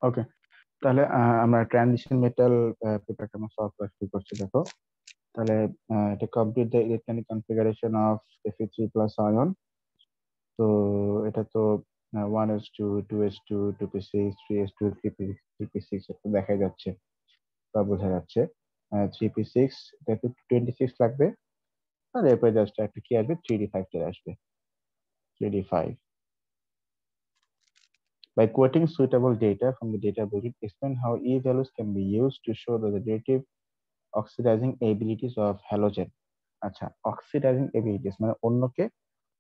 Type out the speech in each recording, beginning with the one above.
ওকে, তাহলে আমরা transition metal পেপারটা আমরা সলভ করা শুরু করছি। দেখো, তাহলে এটা complete the electronic configuration of Fe3+ ion. তো এটা তো 1s2 2s2 2p6 3s2 3p6 এটা দেখা যাচ্ছে বা বোঝা যাচ্ছে। 3p6 এটাতে 26 লাগবে, আর এরপরে জাস্ট একটা কি আসবে, 3d5 চলে আসবে। 3d5. By quoting suitable data from the data book, explain how E values can be used to show the relative oxidizing abilities of halogen. আচ্ছা, অক্সিডাইজিং এবিলিটিস মানে অন্যকে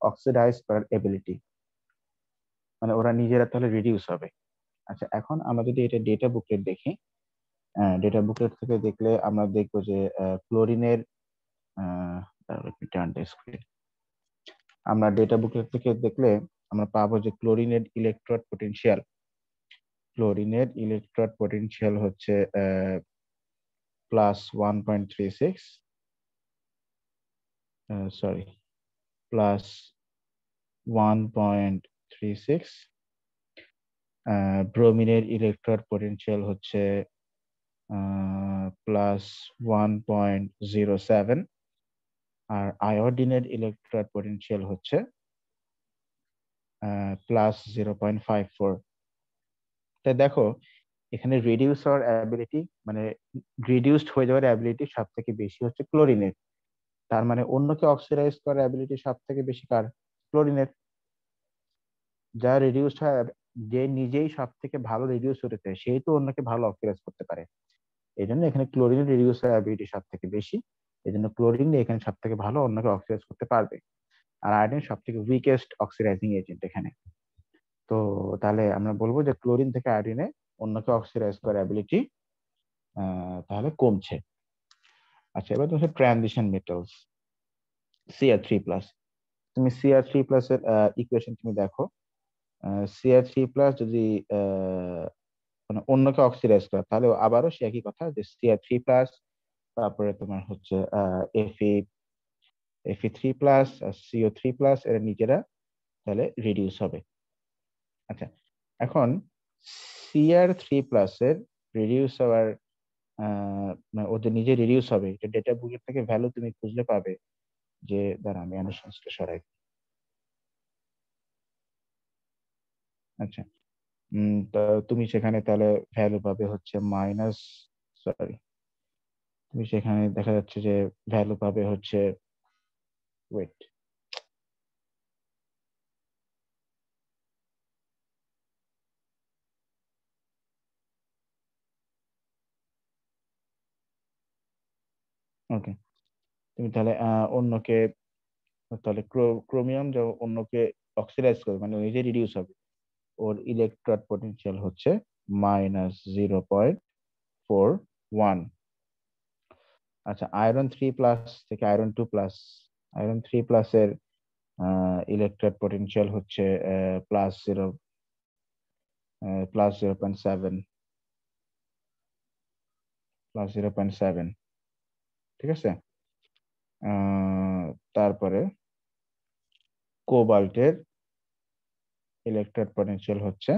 অক্সিডাইজ করার এবিলিটি, মানে ওরা নিজেরা তাহলে রিডিউস হবে। আচ্ছা, এখন আমরা যদি এটা ডেটা বুকলেট দেখি, ডেটা বুকলেট থেকে দেখলে আমরা দেখবো যে ক্লোরিনের, আমরা ডেটা বুকলেট থেকে দেখলে আমরা পাবো যে ক্লোরিনের ইলেকট্রোড পটেনশিয়াল হচ্ছে +1.36, সরি, +1.36। ব্রোমিনের ইলেকট্রোড পটেনশিয়াল হচ্ছে +1.07, আর আয়োডিনের ইলেকট্রোড পটেনশিয়াল হচ্ছে +0.54। তাই দেখো, এখানে রিডিউস হওয়ার অ্যাবিলিটি, মানে রিডিউসড হয়ে যাওয়ার অ্যাবিলিটি সব থেকে বেশি হচ্ছে ক্লোরিনের। তার মানে অন্যকে অক্সিডাইজ করার অ্যাবিলিটি সব থেকে বেশি কার? ক্লোরিনের। যা রিডিউসড হয়, যে নিজেই সব থেকে ভালো রিডিউস হতে চায়, সেই তো অন্যকে ভালো অক্সিডাইজ করতে পারে। এই জন্য এখানে ক্লোরিনের রিডিউস হওয়ার অ্যাবিলিটি সব থেকে বেশি। এই জন্য ক্লোরিন এখানে সব থেকে ভালো অন্যকে অক্সিডাইজ করতে পারবে। আর আয়োডিন সব থেকে উইকেস্ট অক্সিডাইজিং এজেন্ট এখানে। তো তাহলে আমরা বলবো যে ক্লোরিন থেকে আয়োডিনে অন্যকে অক্সিডাইজ করার অ্যাবিলিটি তাহলে কমছে। আচ্ছা, এবার হচ্ছে ট্রানজিশন মেটালস, Cr3+। তুমি Cr3+ এর ইকুয়েশন তুমি দেখো, Cr3+ যদি মানে অন্যকে অক্সিডাইজ করে, তাহলে আবারও সে একই কথা, যে Cr3+, তারপরে তোমার হচ্ছে Fe3+, CO3+, এরা নিজেরা তাহলে রিডিউস হবে। আচ্ছা, এখন Cr3+ এর রিডিউস হওয়ার মানে ওদের নিজে রিডিউস হবে, এটা ডেটা বুকের থেকে ভ্যালু তুমি খুঁজলে পাবে যে, দাঁড়া আমি অ্যানোটেশনটা সরাই। আচ্ছা, তো তুমি সেখানে তাহলে ভ্যালু পাবে হচ্ছে মাইনাস, সরি, তুমি সেখানে দেখা যাচ্ছে যে ভ্যালু পাবে হচ্ছে, ওয়েট, ওকে, তুমি তাহলে অন্যকে, তাহলে ক্রোমিয়াম যে অন্যকে অক্সিডাইজ করবে মানে নিজে রিডিউস হবে, ওর ইলেকট্রন পটেনশিয়াল হচ্ছে -0.41। আচ্ছা, আয়রন 3+ থেকে আয়রন 2+, আয়রন 3+ এর ইলেকট্রন পটেনশিয়াল হচ্ছে +0.7, +0.7, ঠিক আছে। তারপরে কোবাল্টের ইলেকট্রন পটেনশিয়াল হচ্ছে,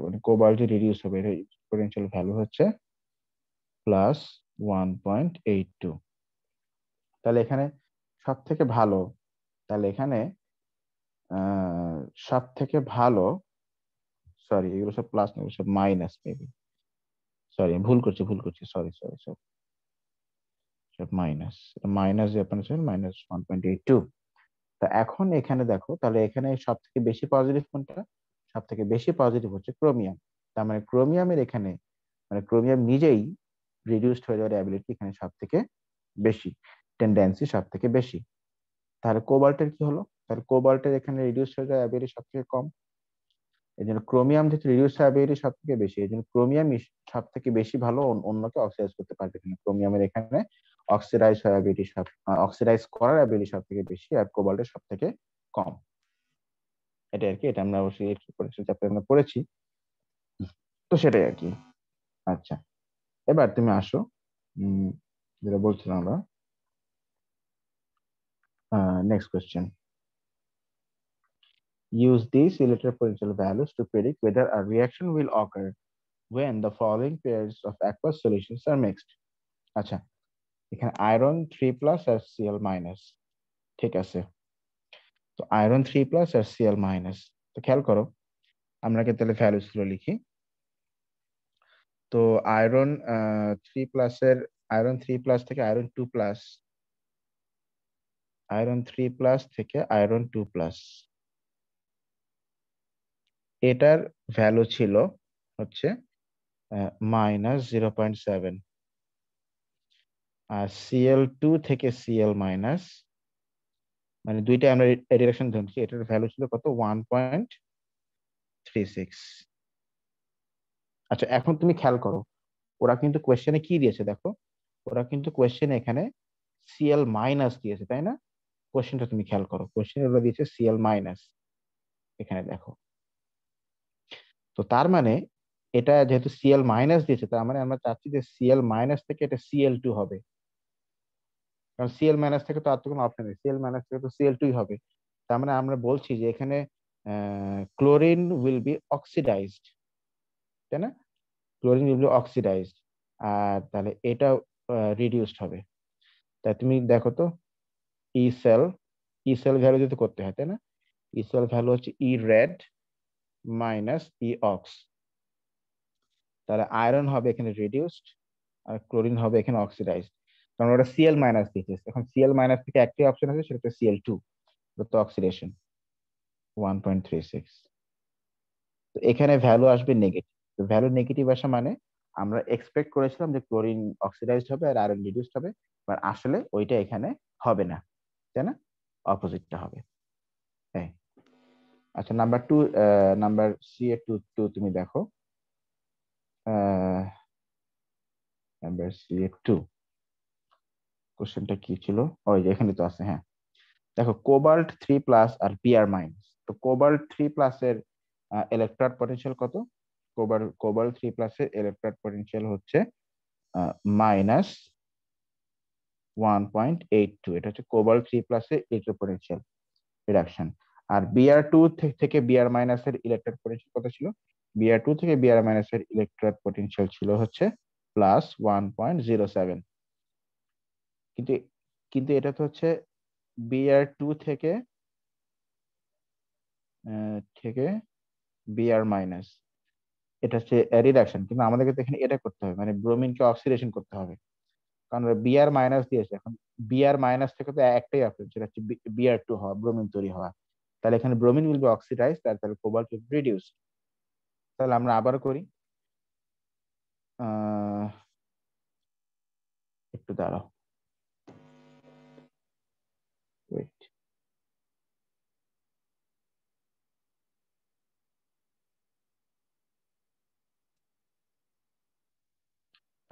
মানে কোবাল্টের রিডিউস হবে, এর পটেনশিয়াল ভ্যালু হচ্ছে +1.82। তাহলে এখানে সব থেকে ভালো, তাহলে এখানে সব থেকে ভালো, সরি এগুলো সব প্লাস না, এগুলো সব মাইনাস মেবি, সরি ভুল করছি, সরি সরি সরি, সব মাইনাস, মাইনাস যে আপনার -1.82। তা এখন এখানে দেখো, তাহলে এখানে সব থেকে বেশি পজিটিভ কোনটা? সব থেকে বেশি পজিটিভ হচ্ছে ক্রোমিয়াম। তার মানে ক্রোমিয়ামের এখানে, মানে ক্রোমিয়াম নিজেই রিডিউসড হয়ে যাওয়ার অ্যাবিলিটি এখানে সব থেকে বেশি, টেন্ডেন্সি সব থেকে বেশি। তাহলে কোবাল্টের কি হলো? তাহলে কোবাল্টের এখানে রিডিউস হয়ে যাওয়ার অ্যাবিলিটি সব থেকে কম। এই জন্য ক্রোমিয়াম যেহেতু রিডিউস অ্যাবিলিটি সব থেকে বেশি, এই জন্য ক্রোমিয়াম সব থেকে বেশি ভালো অন্যকে অক্সিডাইজ করতে পারবে। কিন্তু ক্রোমিয়ামের এখানে অক্সিডাইজ করার অ্যাবিলিটি সব থেকে বেশি, আর কোবাল্টের সব থেকে কম। এটা আর কি, এটা আমরা অবশ্যই আমরা পড়েছি, তো সেটাই আর কি। আচ্ছা, এবার তুমি আসো, উম যেটা বলছিলাম আমরা, next question. use these electric potential values to predict whether a reaction will occur when the following pairs of aqueous solutions are mixed. আচ্ছা, এখানে আয়রন 3+ আর Cl-, ঠিক আছে। তো আয়রন 3+ আর Cl-, তো খেয়াল করো আমরা কি তাহলে ভ্যালুস গুলো লিখি। তো আয়রন 3+ এর আয়রন 3+ থেকে আয়রন 2+, আয়রন 3+ থেকে আয়রন 2+, এটার ভ্যালু ছিল হচ্ছে -0.7, আর Cl2 থেকে Cl-, মানে দুইটা আমরা ডিরেকশন ধরছি, এটার ভ্যালু ছিল কত, 1.36। আচ্ছা, এখন তুমি খেয়াল করো ওরা কিন্তু কোয়েশ্চেনে কি দিয়েছে দেখো, ওরা কিন্তু কোয়েশ্চেনে এখানে Cl- দিয়েছে, তাই না? কোয়েশ্চেনটা তুমি খেয়াল করো, কোয়েশ্চেনে ওরা দিয়েছে Cl-, এখানে দেখো। তো তার মানে এটা যেহেতু Cl- দিয়েছে, তার মানে আমরা চাচ্ছি যে Cl- থেকে এটা Cl2 হবে, কারণ Cl- থেকে তো আর তো কোনো অপশন নেই, Cl- থেকে তো Cl2 হবে। তার মানে আমরা বলছি যে এখানে ক্লোরিন উইল বি অক্সিডাইজড, তাই না? ক্লোরিন উইল বি অক্সিডাইজড, আর তাহলে এটা রিডিউসড হবে। তাই তুমি দেখো তো, ই সেল, ভ্যালু যদি করতে হয়, তাই না? ই সেল ভ্যালু হচ্ছে ই রেড মাইনাস ই অক্স, তাহলে আয়রন হবে এখানে রিডিউসড আর ক্লোরিন হবে এখানে অক্সিডাইজড, কারণ ওটা Cl- দিয়েছে। এখন Cl- থেকে একটি অপশন আছে, সেটা হচ্ছে Cl2, তো অক্সিডেশন 1.36। তো এখানে ভ্যালু আসবে নেগেটিভ। তো ভ্যালু নেগেটিভ আসা মানে আমরা এক্সপেক্ট করেছিলাম যে ক্লোরিন অক্সিডাইজড হবে আর আয়রন রিডিউসড হবে, বাট আসলে ওইটা এখানে হবে না, তাই না? অপোজিটটা হবে। তাই। আচ্ছা, নাম্বার 2, নাম্বার Ca2 তুমি দেখো, নাম্বার Ca2 কোশ্চেনটা কি ছিল, ওই যে এখানে তো আছে, হ্যাঁ। দেখো, কোবাল্ট 3+ আর Br-। তো কোবাল্ট 3+ এর ইলেকট্রন পটেনশিয়াল কত? কোবাল্ট 3+ এর ইলেকট্রন পটেনশিয়াল হচ্ছে -1.82। এটা হচ্ছে কোবাল্ট 3+ এর ইলেকট্রন পটেনশিয়াল রিডাকশন। আর Br2 থেকে Br- এর ইলেকট্রন পটেনশিয়াল কত ছিল? Br2 থেকে Br- এর ইলেকট্রন পটেনশিয়াল ছিল হচ্ছে +1.07। কিন্তু কিন্তু এটা তো হচ্ছে Br2 থেকে থেকে Br-, এটা হচ্ছে রিডাকশন, কিন্তু আমাদেরকে তো এখানে এটা করতে হবে, মানে ব্রোমিনকে অক্সিডেশন করতে হবে, কারণ Br- দিয়েছে। এখন Br- থেকে তো একটাই অপশন, সেটা হচ্ছে Br2 হওয়া, ব্রোমিন তৈরি হওয়া। তাহলে এখানে ব্রোমিন উইল বি অক্সিডাইজ, তাহলে কোবাল্ট উইল রিডিউস। তাহলে আমরা আবার করি, আহ একটু দাঁড়াও, ওয়েট।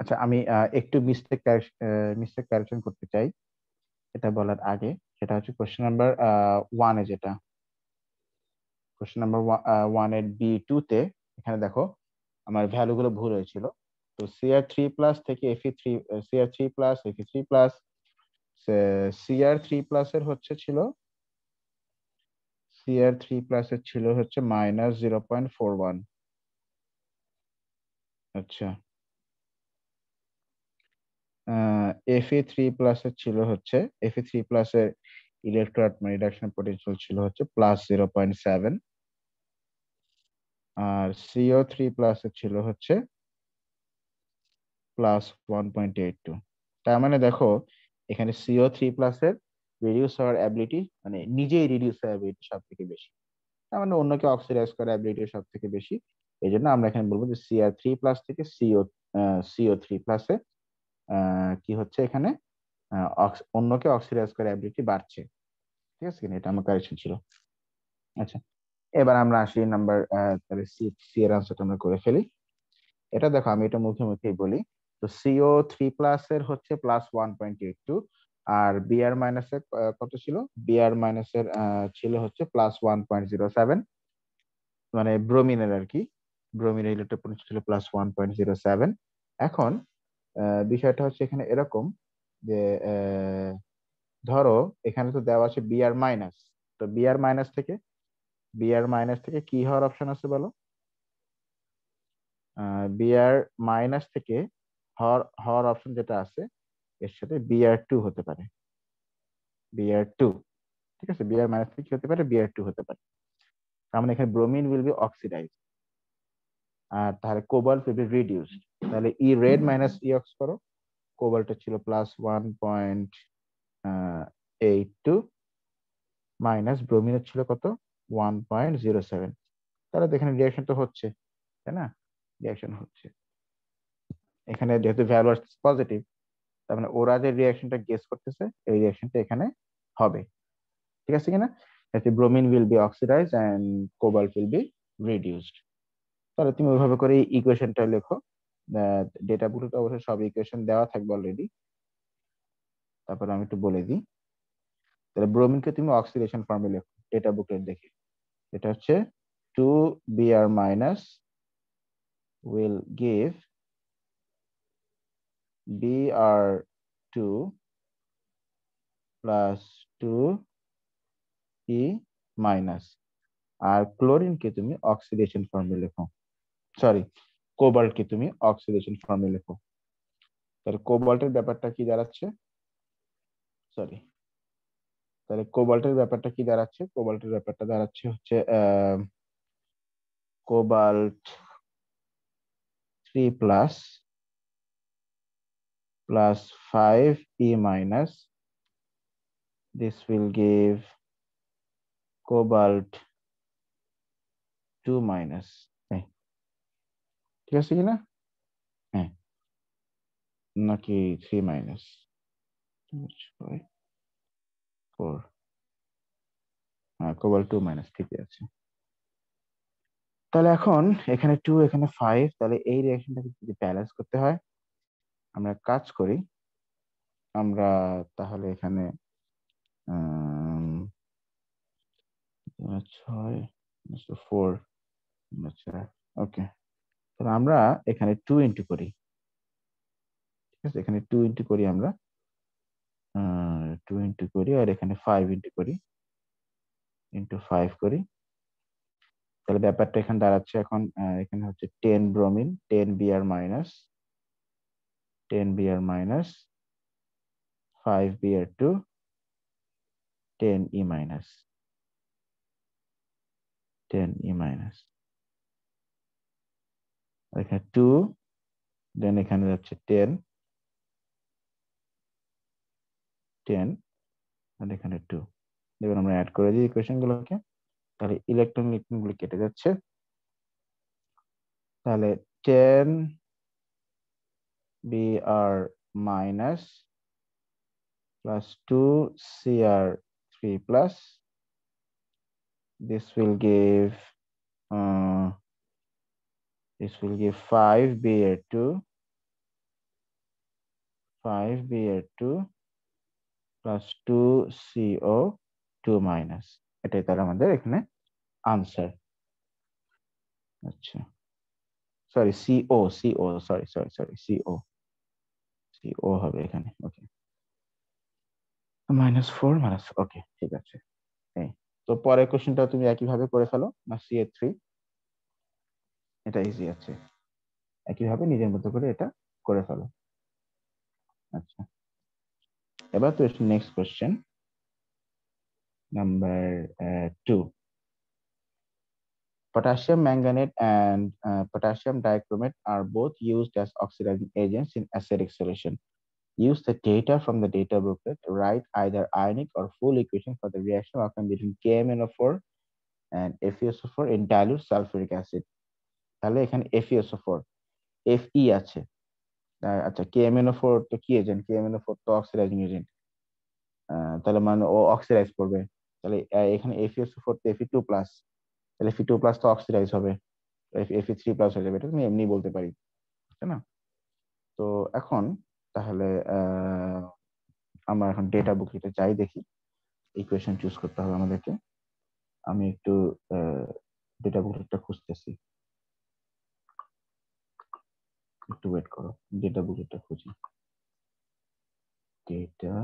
আচ্ছা, আমি একটু মিস্টেক কারেকশন করতে চাই এটা বলার আগে। সেটা হচ্ছে কোশ্চেন নাম্বার 1-এ, যেটা কোশ্চেন নাম্বার 1-এর B2 তে, এখানে দেখো আমার ভ্যালু গুলো ভুল হয়েছিল। তো Cr3+ থেকে Fe3, Cr3+, Fe3+, Cr3+ এর হচ্ছে ছিল, Cr3+ এর ছিল হচ্ছে -0.41। আচ্ছা, Fe3+ এর ছিল হচ্ছে, Fe3+ এর ইলেকট্রন রিডাকশন পটেনশিয়াল ছিল হচ্ছে +0.7, আর CO3+ এর ছিল হচ্ছে +1.82। তার মানে দেখো এখানে CO3+ এর রিডিউস হওয়ার অ্যাবিলিটি, মানে নিজেই রিডিউস হওয়ার অ্যাবিলিটি সব থেকে বেশি, তার মানে অন্যকে অক্সিডাইজ করার অ্যাবিলিটি সব থেকে বেশি। এই জন্য আমরা এখানে বলবো যে Cr3+ থেকে CO3+ এ কি হচ্ছে এখানে, অন্যকে অক্সিডাইজ করার অ্যাবিলিটি বাড়ছে। ঠিক আছে কিনা, এটা আমার কারেকশন ছিল। আচ্ছা, এবার আমরা আসি নাম্বার, তাহলে সি সি এর আনসারটা আমরা করে ফেলি। এটা দেখো, আমি এটা মুখে মুখেই বলি। তো CO3+ এর হচ্ছে +1.82, আর Br- এর কত ছিল? Br- এর ছিল হচ্ছে +1.07, মানে ব্রোমিনের আর কি, ব্রোমিনের ইলেকট্রন পটেনশিয়াল ছিল +1.07। এখন বিষয়টা হচ্ছে এখানে এরকম যে, ধরো এখানে তো দেওয়া আছে Br-, তো Br- থেকে বিআর মাইনাস থেকে কি হওয়ার অপশন আছে বলো? বিআর মাইনাস থেকে হওয়ার অপশন যেটা আছে এর সাথে বিআর টু হতে পারে, বিআর টু। ঠিক আছে, বিআর মাইনাস থেকে কি হতে পারে, বিআর টু হতে পারে। তার মানে এখানে ব্রোমিন উইল বি অক্সিডাইজ, আর তাহলে কোবাল্ট উইল বি রিডিউসড। তাহলে ই রেড মাইনাস ই অক্স করো, কোবাল্টের ছিল +1.82 মাইনাস ব্রোমিনের ছিল কত, 1.07। তাহলে তো এখানে রিয়াকশন তো হচ্ছে, তাই না? রিয়াকশন হচ্ছে এখানে, যেহেতু ভ্যালু আসছে পজিটিভ, তার মানে ওরা যে রিয়াকশনটা গেস করতেছে এই রিয়াকশনটা এখানে হবে। ঠিক আছে কিনা? Bromine will be oxidize and cobalt will be reduced. তাহলে তুমি ওইভাবে করে ইকুয়েশনটা লেখো। ডেটা বুকে অবশ্যই সব ইকুয়েশন দেওয়া থাকবে অলরেডি। তারপর আমি একটু বলে দিই। তাহলে ব্রোমিনকে তুমি অক্সিডেশন ফর্মে লেখো ডেটা বুকলেট দেখে। এটা হচ্ছে 2Br minus will give Br2 plus 2E minus। আর ক্লোরিনকে তুমি অক্সিডেশন ফর্মে লেখো, সরি, কোবাল্টকে তুমি অক্সিডেশন ফর্মে লেখো। তাহলে কোবাল্টের ব্যাপারটা কি দাঁড়াচ্ছে, সরি, তাহলে কোবাল্টের ব্যাপারটা কি দাঁড়াচ্ছে, কোবাল্টের ব্যাপারটা দাঁড়াচ্ছে হচ্ছে cobalt 3 plus 5E minus, this will give cobalt 2 minus। হ্যাঁ, ঠিক আছে কিনা? হ্যাঁ, নাকি 3 মাইনাস 4, হ্যাঁ কোবাল্ট 2 মাইনাস, ঠিকই আছে। তাহলে এখন এখানে 2 এখানে 5, তাহলে এই রিঅ্যাকশনটাকে যদি ব্যালেন্স করতে হয় আমরা কাজ করি, আমরা তাহলে এখানে 6 4, আচ্ছা ওকে, তাহলে আমরা এখানে 2 ইন্টু করি। ঠিক আছে, এখানে 2 ইন্টু করি আমরা, 2 ইন্টু করি, আর এখানে 5 ইন্টু করি, ইন্টু 5 করি। তাহলে ব্যাপারটা এখানে দাঁড়াচ্ছে এখন, এখানে হচ্ছে 10 bromine, 10 Br minus, 10 Br minus 5 Br2, 10E minus, 10E minus, এখানে 2, দেন এখানে যাচ্ছে 10, 10, আর এখানে 2। দেখুন আমরা অ্যাড করে দিই ইকুয়েশন গুলোকে, তাহলে ইলেকট্রন নিউট্রন গুলো কেটে যাচ্ছে। তাহলে 10 Br minus plus 2Cr3 plus, this will give uh, 5Br2, 5Br2 plus 2CO2 minus। এটাই তাহলে আমাদের এখানে আনসার। আচ্ছা, সরি সিও, সরি সিও হবে এখানে, ওকে, -4 মাইনাস, ওকে ঠিক আছে। এই তো পরের কোশ্চেনটা তুমি একইভাবে করে ফেলো না, CA3, এটা ইজি আছে, একইভাবে নিজের মতো করে এটা করে ফেলো। আচ্ছা, এবার তো next question number 2। Potassium manganate and potassium dichromate are both used as oxidizing agents in acidic solution. Use the data from the data booklet to write either ionic or full equation for the reaction occurring between KMnO4 and FeSO4 in dilute sulfuric acid। তাহলে এখানে FeSO4 Fe আছে, আচ্ছা KMnO4 তো কি agent, KMnO4 তো oxidising agent, তাহলে মানে ও oxidise করবে। তাহলে এখানে FeSO4 তো Fe2 প্লাস, তাহলে Fe2 প্লাস তো অক্সিডাইজ হবে, Fe3 প্লাস হয়ে যাবে, এটা তুমি এমনি বলতে পারি, তাই না? তো এখন তাহলে আমরা এখন ডেটা বুকলেটে যাই, দেখি ইকুয়েশন চুজ করতে হবে আমাদেরকে। আমি একটু ডেটা বুকলেটটা খুঁজতেছি, একটু ওয়েট করো, ডেটা বুকলেটটা খুঁজি। ডেটা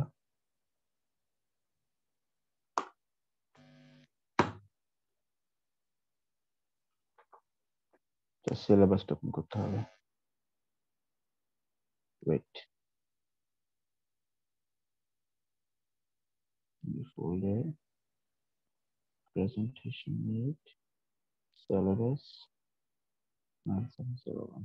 সিলেবাসটা ওপেন করতে হবে। Wait, folder, presentation need, syllabus 9701।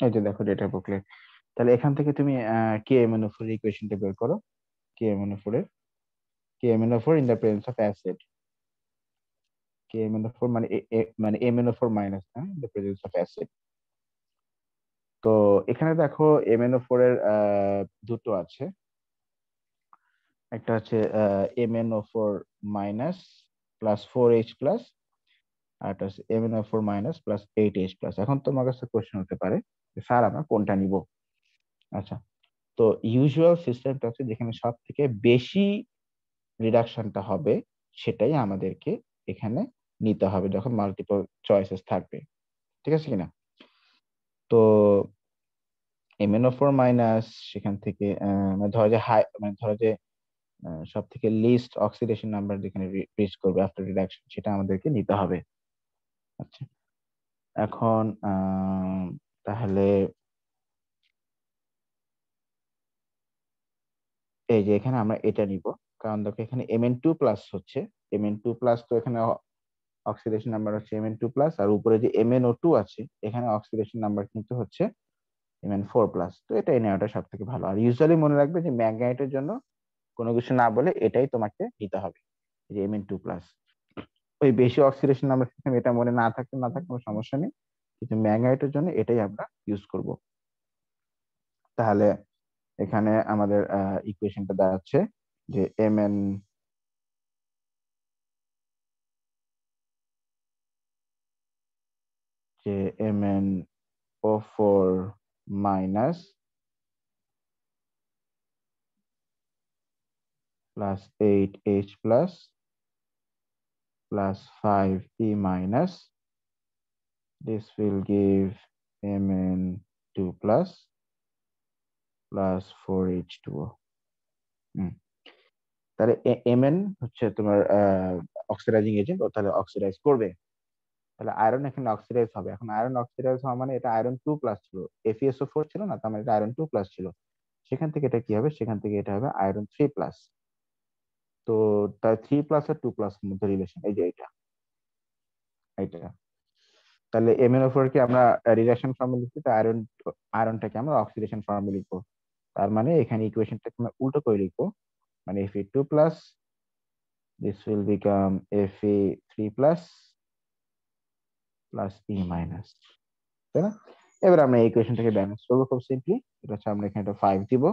এই যে দেখো ডেটা বুকলেট। তাহলে এখান থেকে তুমি KMNO4 ইকুয়েশনটা বের করো। KMNO4 এর KMNO4 in the presence of acid. KMNO4 মানে মানে MnO4 মাইনাস, হ্যাঁ, in the presence of acid. তো এখানে দেখো MnO4 এর দুটো আছে। একটা হচ্ছে MnO4 minus plus 4H plus, আর একটা হচ্ছে MnO4 minus plus 8H plus. এখন তোমার কাছে কোশ্চেন হতে পারে যে স্যার আমরা কোনটা নিব। আচ্ছা, তো ইউজুয়াল সিস্টেমটা হচ্ছে যেখানে সব থেকে বেশি রিডাকশনটা হবে সেটাই আমাদেরকে এখানে নিতে হবে যখন মাল্টিপল চয়েসেস থাকবে, ঠিক আছে কিনা। তো MnO4 মাইনাস সেখান থেকে মানে ধরো যে হাই, মানে ধরো যে সব থেকে লিস্ট অক্সিডেশন নাম্বার যেখানে রিচ করবে আফটার রিডাকশন সেটা আমাদেরকে নিতে হবে। আচ্ছা, এখন তাহলে এই যে এখানে আমরা এটা নিব, কারণ দেখো এখানে Mn2 প্লাস হচ্ছে, Mn2 প্লাস তো এখানে অক্সিডেশন নাম্বার হচ্ছে Mn2 প্লাস, আর উপরে যে MnO2 আছে এখানে অক্সিডেশন নাম্বার কিন্তু হচ্ছে Mn4 প্লাস। তো এটাই নেওয়াটা সব থেকে ভালো। আর ইউজুয়ালি মনে রাখবে যে ম্যাগনেটের জন্য কোনো কিছু না বলে এটাই তোমাকে নিতে হবে, এই যে Mn2 প্লাস। ওই বেশি অক্সিডেশন নাম্বার সিস্টেম এটা মনে না থাকলে কোনো সমস্যা নেই, কিন্তু ম্যাগনেটের জন্য এটাই আমরা ইউজ করব। তাহলে এখানে আমাদের ইকুয়েশনটা দাঁড়াচ্ছে যে MnO4 minus plus 8H plus plus 5E minus, this will give Mn2 plus plus 4H2O। তাহলে Mn হচ্ছে তোমার অক্সিডাইজিং এজেন্ট, ও তাহলে অক্সিডাইজ করবে। তাহলে আয়রন এখানে অক্সিডাইজ হবে। এখন আয়রন অক্সিডাইজ হওয়া মানে এটা আয়রন 2 প্লাস ছিল, FeSO4 ছিল না, তার মানে এটা আয়রন 2 প্লাস ছিল। সেখান থেকে এটা কি হবে, সেখান থেকে এটা হবে আয়রন 3 প্লাস। তো তার 3 প্লাস আর 2 প্লাস এর মধ্যে রিলেশন এই যে এটা এটা। তাহলে MnO4 কে আমরা রিডাকশন ফর্মে লিখছি, তো আয়রনটাকে আমরা অক্সিডেশন ফর্মে লিখবো। তার মানে এখানে ইকুয়েশনটাকে আমরা উল্টো করে লিখবো, মানে Fe2 plus, this will become Fe3 plus plus E minus, তাই না। এবার আমরা এই ইকুয়েশনটাকে ব্যালেন্স করবো খুব সিম্পলি। এটা হচ্ছে আমরা এখানে একটা 5 দিব,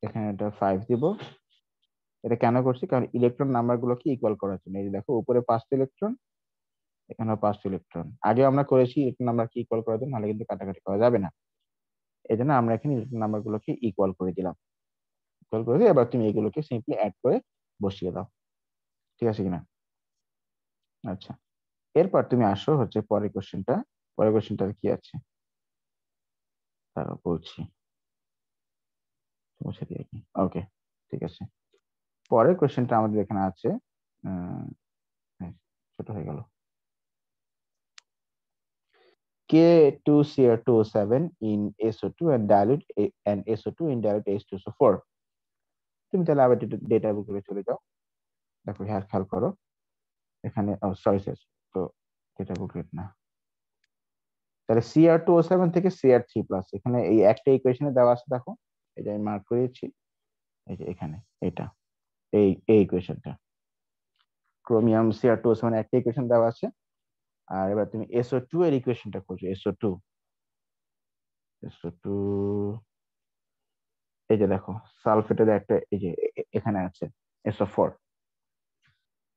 এখানে একটা 5 দিব। এটা কেন করছি, কারণ ইলেকট্রন নাম্বার গুলোকে ইকুয়াল করার জন্য। এই যে দেখো উপরে 5টা ইলেকট্রন, এখানেও 5টা ইলেকট্রন। আগে আমরা করেছি ইলেকট্রন নাম্বারকে ইকুয়াল করার জন্য, নাহলে কিন্তু কাটাকাটি করা যাবে না। এই জন্য আমরা এখানে ইলেকট্রন নাম্বার গুলোকে ইকুয়াল করে দিলাম। ইকুয়াল করে দিয়ে এবার তুমি এগুলোকে সিম্পলি অ্যাড করে বসিয়ে দাও, ঠিক আছে কিনা। আচ্ছা, এরপর তুমি আসো হচ্ছে পরের কোশ্চেনটা। পরের কোশ্চেনটা কি আছে তারা বলছি, মুছে দিয়ে ওকে, ঠিক আছে। পরের কোশ্চেনটা আমাদের এখানে আছে, হ্যাঁ, ছোট হয়ে গেল। K2Cr2O7 in SO2 and dilute and SO2 in dilute H2SO4। তুমি তাহলে আবার ডেটা বুকে চলে যাও। দেখো খেয়াল করো এখানে, সরি সরি, তো ডেটা বুকলেট না, তাহলে Cr2O7 থেকে Cr3 প্লাস এখানে এই একটা ইকুয়েশনে দেওয়া আছে। দেখো এই যে আমি মার্ক করেছি, এই যে এখানে এটা, এই ইকুয়েশনটা ক্রোমিয়াম Cr2O7 একটা ইকুয়েশন দেওয়া আছে। আর এবার তুমি SO2 এর ইকুয়েশনটা খোঁজো। SO2 এই যে দেখো সালফেটের একটা, এই যে এখানে আছে SO4।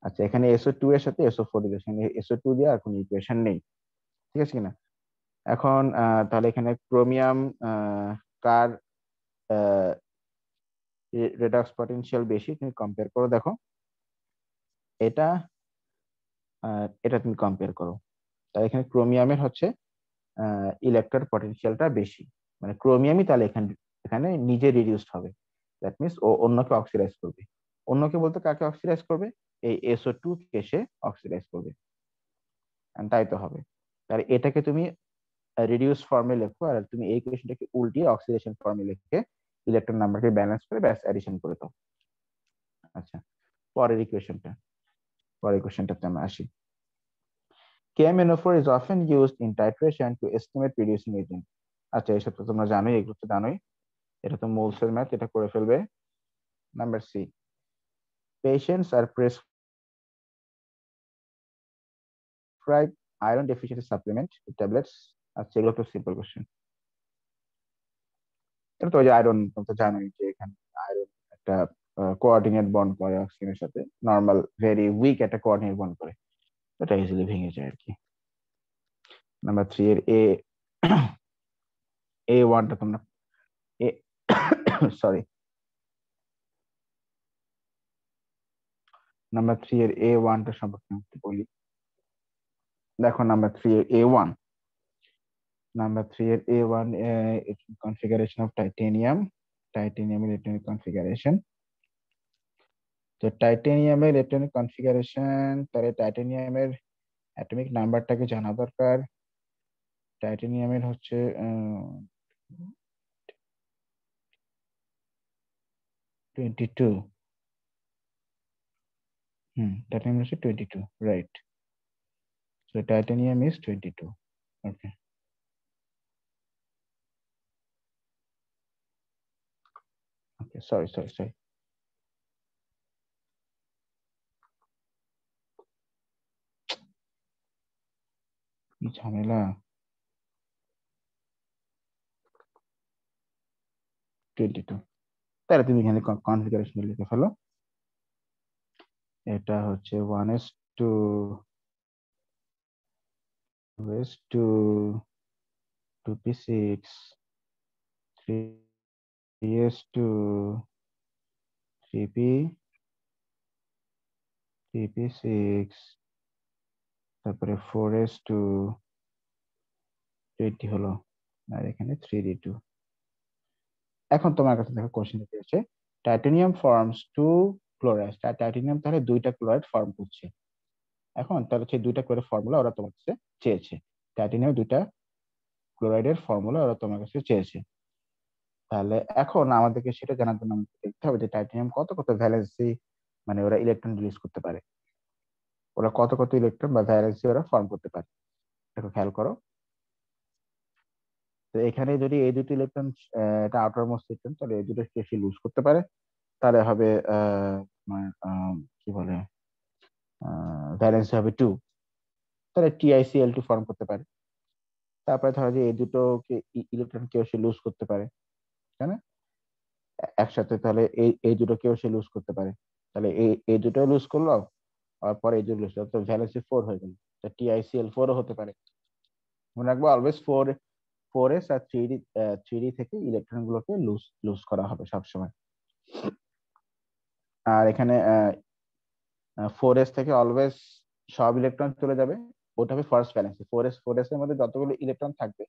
আচ্ছা, এখানে SO2 এর সাথে SO4 রিলেশন, SO2 দিয়ে আর কোনো ইকুয়েশন নেই, ঠিক আছে কিনা। এখন তাহলে এখানে ক্রোমিয়াম কার রেডক্স পটেনশিয়াল বেশি, তুমি কম্পেয়ার করো দেখো এটা আর এটা তুমি কম্পেয়ার করো। তাহলে এখানে ক্রোমিয়ামের হচ্ছে ইলেকট্রন পটেনশিয়ালটা বেশি, মানে ক্রোমিয়ামই তাহলে এখানে এখানে নিজে রিডিউসড হবে। দ্যাট মিনস ও অন্যকে অক্সিডাইজ করবে। অন্যকে বলতে কাকে অক্সিডাইজ করবে? এই SO2 কে সে অক্সিডাইজ করবে। And তাই তো হবে। তাহলে এটাকে তুমি রিডিউস ফর্মে লেখো, আর তুমি এই ইকুয়েশনটাকে উল্টিয়ে অক্সিডেশন ফর্মে লিখে ইলেকট্রন নাম্বারকে ব্যালেন্স করে ব্যাস অ্যাডিশন করে দাও। আচ্ছা, পরের ইকুয়েশনটা, পরের ইকুয়েশনটাতে আমরা আসি। KMnO4 is often used in titration to estimate reducing agent. আচ্ছা, এইসব তো তোমরা জানোই, এগুলো তো জানোই, এটা তো মোলসের ম্যাথ, এটা করে ফেলবে। Number C, patients are prescribed iron deficiency supplement tablets. আচ্ছা, এগুলো তো সিম্পল কোশ্চেন। এটা তো ওই যে আয়রন, তুমি তো জানোই যে এখানে আয়রন একটা কোঅর্ডিনেট বন্ড করে অক্সিজেনের সাথে, নর্মাল ভেরি উইক একটা কোঅর্ডিনেট বন্ড করে, এটা ইজিলি ভেঙে যায় আর কি। নাম্বার 3 এর A1টা তোমরা এ সরি, নাম্বার 3 এর A1টা সম্পর্কে আমি একটু বলি। দেখো নাম্বার 3 এর A1, নাম্বার 3 এর A1 কনফিগারেশন অফ টাইটেনিয়াম, টাইটেনিয়ামের ইলেকট্রনিক কনফিগারেশন। তো টাইটেনিয়ামের ইলেকট্রনিক কনফিগারেশন, তাহলে টাইটেনিয়ামের অ্যাটমিক নাম্বারটাকে জানা দরকার। টাইটেনিয়ামের হচ্ছে 22। টাইটেনিয়াম হচ্ছে 22, right. So titanium is 22। Okay, okay, sorry sorry sorry, কি ঝামেলা। 22, তাহলে তুমি এখানে কনফিগারেশন লিখে ফেলো। এটা হচ্ছে 1s2 2s2 2p6 3s2 3p 3p6, তারপরে 4s2 20 হলো, আর এখানে 3d2। এখন তোমার কাছে দেখো কোশ্চেন দিয়েছে titanium forms two chloride, titanium তাহলে দুইটা ক্লোরাইড ফর্ম করছে। এখন তাহলে সেই দুইটা ক্লোরাইড ফর্মুলা ওরা তোমার কাছে চেয়েছে, টাইটানিয়াম দুইটা ক্লোরাইডের ফর্মুলা ওরা তোমার কাছে চেয়েছে। তাহলে এখন আমাদেরকে সেটা জানার জন্য আমাদের দেখতে হবে যে টাইটানিয়াম কত কত ভ্যালেন্সি, মানে ওরা ইলেকট্রন রিলিজ করতে পারে, ওরা কত কত ইলেকট্রন বা ভ্যালেন্সি ওরা ফর্ম করতে পারে। দেখো খেয়াল করো, তো এখানে যদি এই দুটো ইলেকট্রন, এটা আউটার মোস্ট ইলেকট্রন, তাহলে এই দুটো বেশি লুজ করতে পারে, তাহলে হবে তোমার কি বলে ভ্যালেন্সি হবে 2, তাহলে TiCl2 ফর্ম করতে পারে। তারপরে ধরো যে এই দুটো ইলেকট্রন কেউ সে লুজ করতে পারে, তাই না? একসাথে, তাহলে এই এই দুটো কেউ সে লুজ করতে পারে, তাহলে এই এই দুটো লুজ করলো, আর পরে এই দুটো লুজ করলো, তো ভ্যালেন্সি 4 হয়ে গেল, TiCl4ও হতে পারে। মনে রাখবো অলওয়েজ 4s আর 3d থেকে ইলেকট্রন গুলোকে লুজ লুজ করা হবে সবসময়। আর এখানে 4s থেকে অলওয়েজ সব ইলেকট্রন চলে যাবে, ওটা হবে ফার্স্ট ভ্যালেন্সি। 4s এর মধ্যে যতগুলো ইলেকট্রন থাকবে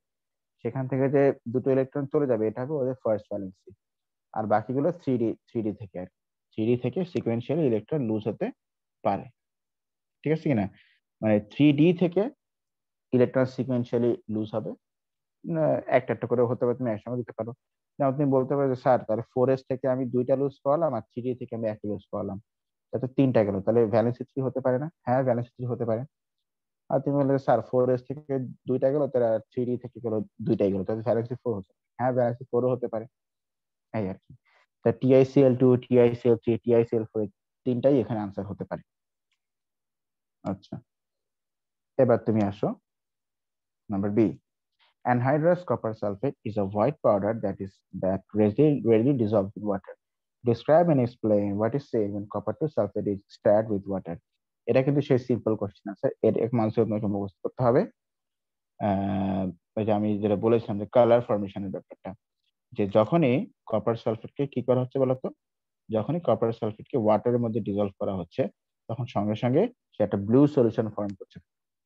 সেখান থেকে যে দুটো ইলেকট্রন চলে যাবে এটা হবে ওদের ফার্স্ট ভ্যালেন্সি। আর বাকিগুলো থ্রি ডি থেকে আর 3d থেকে সিকোয়েন্সিয়ালি ইলেকট্রন লুজ হতে পারে, ঠিক আছে কিনা? মানে 3d থেকে ইলেকট্রন সিকোয়েন্সিয়ালি লুজ হবে, একটা একটা করে হতে পারে, তুমি একসঙ্গে দিতে পারো। যেমন তুমি বলতে পারো যে স্যার তাহলে 4s থেকে আমি দুইটা লুজ পাওয়ালাম আর 3d থেকে আমি একটা লুজ পাওয়ালাম, তাতে তিনটা গেল, তাহলে ভ্যালেন্সি 3 হতে পারে না? হ্যাঁ, ভ্যালেন্সি 3 হতে পারে। আর তুমি বললে স্যার 4s থেকে দুইটা গেল, তাহলে 3d থেকে গেল দুইটাই গেল, তাহলে ভ্যালেন্সি 4 হতে পারে। হ্যাঁ, ভ্যালেন্সি 4ও হতে পারে, এই আর কি। তা TiCl2 TiCl3 TiCl4 তিনটাই এখানে আনসার হতে পারে। আচ্ছা, এবার তুমি আসো number B. Anhydrous copper sulfate is a white powder that readily dissolves in water. Describe and explain what is said when copper to sulfate is stirred with water. এটা কিন্তু সেই সিম্পল কোশ্চেন আছে, এর এক মানুষের তোমাকে মুখস্থ করতে হবে। ওই যে আমি যেটা বলেছিলাম যে কালার ফরমেশনের ব্যাপারটা, যে যখনই কপার সালফেটকে কি করা হচ্ছে বলতো, যখনই কপার সালফেটকে ওয়াটারের মধ্যে ডিজলভ করা হচ্ছে, তখন সঙ্গে সঙ্গে সে একটা ব্লু সলিউশন ফর্ম করছে,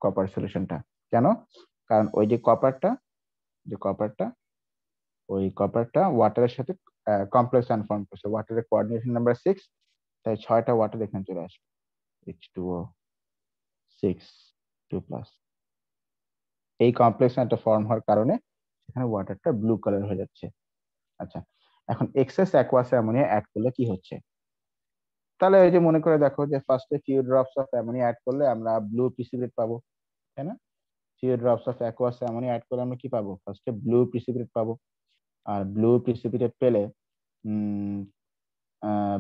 কপার সলিউশনটা। কেন? কারণ ওই যে কপারটা, যে কপারটা ওই কপারটা ওয়াটারের সাথে কমপ্লেক্স আয়ন ফর্ম করছে, ওয়াটারের কোঅর্ডিনেশন নাম্বার 6, তাই 6টা ওয়াটার এখানে চলে আসবে, H2O 6 2+। এই কমপ্লেক্স আয়নটা ফর্ম হওয়ার কারণে সেখানে ওয়াটারটা ব্লু কালার হয়ে যাচ্ছে। আচ্ছা, এখন এক্সেস অ্যাকুয়াস অ্যামোনিয়া অ্যাড করলে কি হচ্ছে? তাহলে এই যে মনে করে দেখো যে ফার্স্টে few drops of ammonia add করলে আমরা ব্লু প্রিসিপিটেট পাবো, তাই না? Few drops of aqueous ammonia add করলে আমরা কি পাবো? ফার্স্টে ব্লু প্রিসিপিটেট পাবো। আর ব্লু প্রিসিপিটেট পেলে উম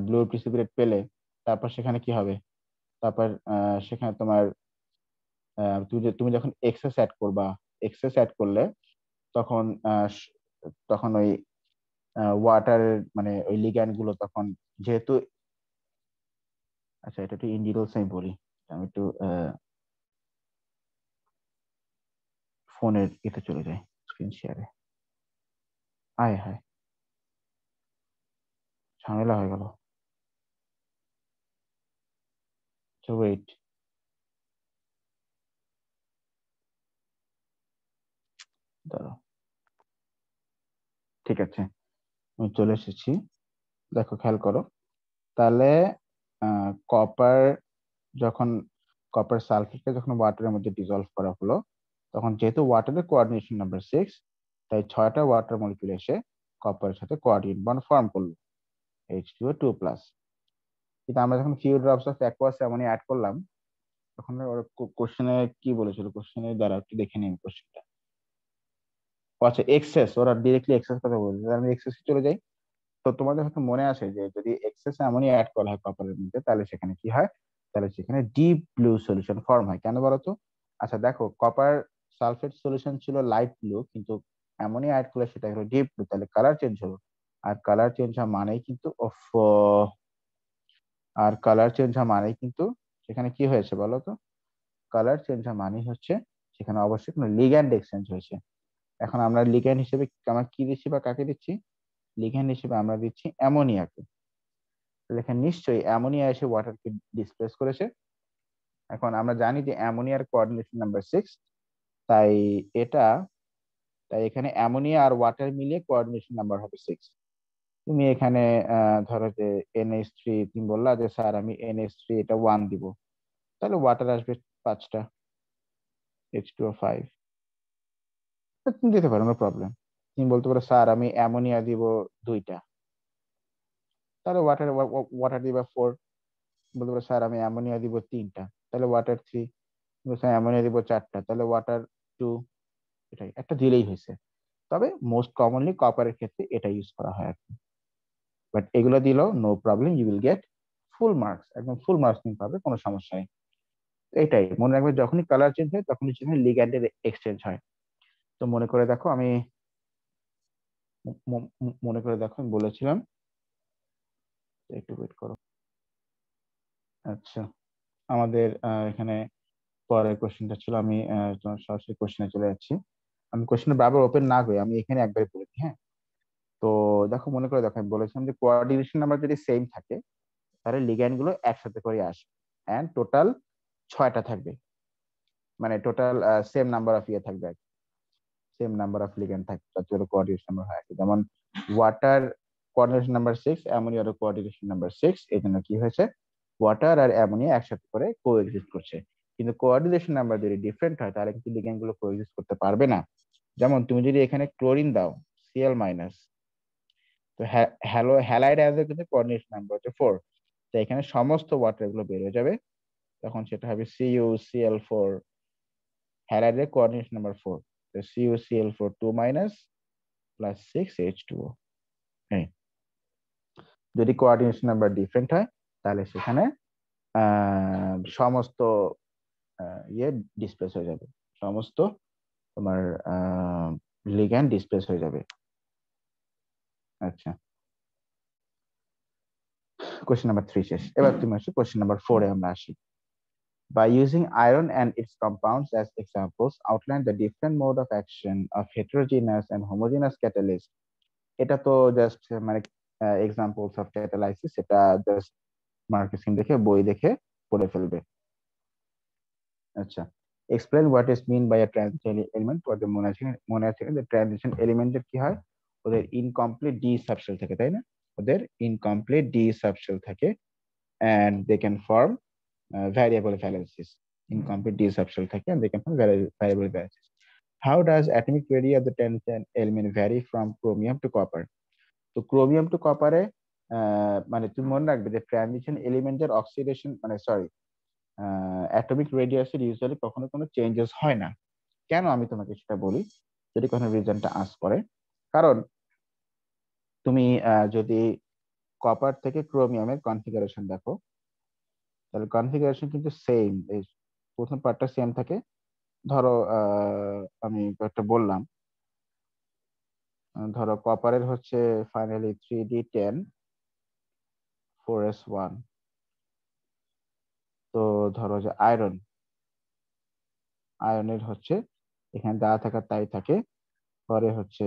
ব্লু প্রিসিপিটেট পেলে তারপর সেখানে কি হবে? তারপর সেখানে তোমার তুমি যখন এক্সেস অ্যাড করবা, এক্সেস অ্যাড করলে তখন তখন ওই ওয়াটার মানে ওই লিগ্যান্ড গুলো তখন যেহেতু, আচ্ছা এটা একটু ইন ডিটেলস আমি বলি, আমি একটু ফোনের এতে চলে যাই, স্ক্রিন শেয়ারে। আয় হায়, ঝামেলা হয়ে গেল। তো ওয়েট, দাঁড়াও, ঠিক আছে, আমি চলে এসেছি। দেখো খেয়াল করো, তাহলে কপার যখন কপার সালফেটকে যখন ওয়াটারের মধ্যে ডিজলভ করা হলো, তখন যেহেতু ওয়াটারের কোঅর্ডিনেশন নাম্বার 6, তাই 6টা ওয়াটার মলিকিউল এসে কপারের সাথে কোঅর্ডিনেট বন্ড ফর্ম করলো, H2O 2+। কিন্তু আমরা যখন few drops of aqueous ammonia add করলাম, তখন ওরা কোশ্চেনে কি বলেছিল, কোশ্চেনে দ্বারা একটু দেখে নিন কোশ্চেনটা। আচ্ছা এক্সেস, ওরা ডিরেক্টলি এক্সেস কথা বলছে, আমি এক্সেস চলে যাই। তো তোমাদের হয়তো মনে আছে যে যদি এক্সেস অ্যামোনিয়া অ্যাড করা হয় কপারের মধ্যে, তাহলে সেখানে কি হয়? তাহলে সেখানে ডিপ ব্লু সলিউশন ফর্ম হয়। কেন বলো তো? আচ্ছা দেখো, কপার সালফেট সলিউশন ছিল লাইট ব্লু, কিন্তু অ্যামোনিয়া অ্যাড করলে সেটা হলো ডিপ ব্লু, তাহলে কালার চেঞ্জ হলো। আর কালার চেঞ্জ হওয়া মানেই কিন্তু আর কালার চেঞ্জ হওয়া মানেই কিন্তু সেখানে কি হয়েছে বলো তো? কালার চেঞ্জ হওয়া মানেই হচ্ছে সেখানে অবশ্যই কোনো লিগ্যান্ড এক্সচেঞ্জ হয়েছে। এখন আমরা লিগ্যান্ড হিসেবে আমরা কি দিচ্ছি বা কাকে দিচ্ছি? লিগ্যান্ড হিসেবে আমরা দিচ্ছি অ্যামোনিয়াকে। তাহলে এখানে নিশ্চয়ই অ্যামোনিয়া এসে ওয়াটারকে ডিসপ্লেস করেছে। এখন আমরা জানি যে অ্যামোনিয়ার কোঅর্ডিনেশন নাম্বার 6, তাই এটা, তাই এখানে অ্যামোনিয়া আর ওয়াটার মিলিয়ে কোঅর্ডিনেশন নাম্বার হবে 6। তুমি এখানে ধরো যে NH3, তুমি বললা যে স্যার আমি NH3 এটা 1 দিব, তাহলে ওয়াটার আসবে 5টা, H2O 5। তুমি দিতে পারো, নো প্রবলেম। তুমি বলতে পারো স্যার আমি অ্যামোনিয়া দিব 2টা, তাহলে ওয়াটার ওয়াটার দিবা 4। বলতে পারো স্যার আমি অ্যামোনিয়া দিব 3টা, তাহলে ওয়াটার 3। অ্যামোনিয়া দিব 4টা, তাহলে ওয়াটার 2। এটাই একটা দিলেই হয়েছে। তবে মোস্ট কমনলি কপারের ক্ষেত্রে এটা ইউজ করা হয় আর কি। বাট এগুলো দিলেও no problem, you will get full marks, একদম ফুল মার্কস তুমি পাবে, কোনো সমস্যা নেই। এটাই মনে রাখবে, যখনই কালার চেঞ্জ হয় তখনই সেখানে লিগ্যান্ডের এক্সচেঞ্জ হয়। তো মনে করে দেখো আমি মনে করে দেখো আমি বলেছিলাম, একটু ওয়েট করো। আচ্ছা, আমাদের এখানে পরের কোশ্চেনটা ছিল, আমি তোমার সরাসরি কোশ্চেনে চলে যাচ্ছি। আমি কোশ্চেনে বারবার ওপেন না করে আমি এখানে একবারে বলেছি, হ্যাঁ। তো দেখো মনে করে দেখো, আমি বলেছিলাম যে কোঅর্ডিনেশন নাম্বার যদি সেম থাকে, তাহলে লিগ্যান্ড গুলো একসাথে করে আসবে, এন্ড টোটাল 6টা থাকবে, মানে টোটাল সেম নাম্বার অফ ইয়ে থাকবে, সেম নাম্বার অফ লিগ্যান্ড থাকবে, যতগুলো কোঅর্ডিনেশন নাম্বার হয় আর কি। যেমন ওয়াটার কোঅর্ডিনেশন নাম্বার 6, অ্যামোনিয়ার কোঅর্ডিনেশন নাম্বার 6, এই জন্য কি হয়েছে, ওয়াটার আর অ্যামোনিয়া একসাথে করে কোএক্সিস্ট করছে। কিন্তু কোঅর্ডিনেশন নাম্বার যদি ডিফারেন্ট হয়, তাহলে কিন্তু লিগ্যান্ড গুলো কোএক্সিস্ট করতে পারবে না। যেমন তুমি যদি এখানে ক্লোরিন দাও, Cl-, তো হ্যালাইড অ্যাসিড কিন্তু কোঅর্ডিনেশন নাম্বার হচ্ছে 4, তো এখানে সমস্ত ওয়াটার গুলো বের হয়ে যাবে, তখন সেটা হবে CuCl4, হ্যালাইডের কোঅর্ডিনেশন নাম্বার 4, তো CuCl4 2- প্লাস 6H2O। হ্যাঁ, যদি কোঅর্ডিনেশন নাম্বার ডিফারেন্ট হয়, তাহলে সেখানে সমস্ত ইয়ে ডিসপ্লেস হয়ে যাবে, সমস্ত তোমার লিগ্যান্ড ডিসপ্লেস হয়ে যাবে। আচ্ছা, কোশ্চেন নাম্বার 3 শেষ, এবার তুমি আসো কোশ্চেন নাম্বার 4 এ আমরা আসি। By using iron and its compounds as examples, outline the different mode of action of heterogeneous and homogeneous catalyst এটা তো জাস্ট মানে এক্সাম্পলস অফ ক্যাটালাইসিস, এটা জাস্ট মার্কেসিং দেখে বই দেখে পড়ে ফেলবে। আচ্ছা, explain what is mean by a transition element. ওদের মনে আছে যে ট্রানজিশন এলিমেন্টের কি হয়, ওদের ইনকমপ্লিট ডি সাবশেল থাকে, তাই না? ওদের ইনকমপ্লিট ডি সাবশেল থাকে, and they can form variable valencies. Incomplete d subshell থাকে and they can form variable valencies. How does atomic radii of the transition element vary from chromium to copper? তো chromium two কপারে মানে তুমি মনে রাখবে যে transition এলিমেন্টের oxidation মানে sorry atomic রেডিয়াসের usually কখনো কোনো চেঞ্জেস হয় না। কেন আমি তোমাকে সেটা বলি, যদি কোনো রিজনটা আস করে। কারণ তুমি যদি কপার থেকে ক্রোমিয়ামের কনফিগারেশন দেখো, তাহলে কনফিগারেশন কিন্তু সেম, এই প্রথম পার্টটা সেম থাকে। ধরো আমি একটা বললাম, ধরো কপারের হচ্ছে ফাইনালি 3d10 4s1। তো ধরো যে আয়রনের হচ্ছে এখানে যা থাকার তাই থাকে, পরে হচ্ছে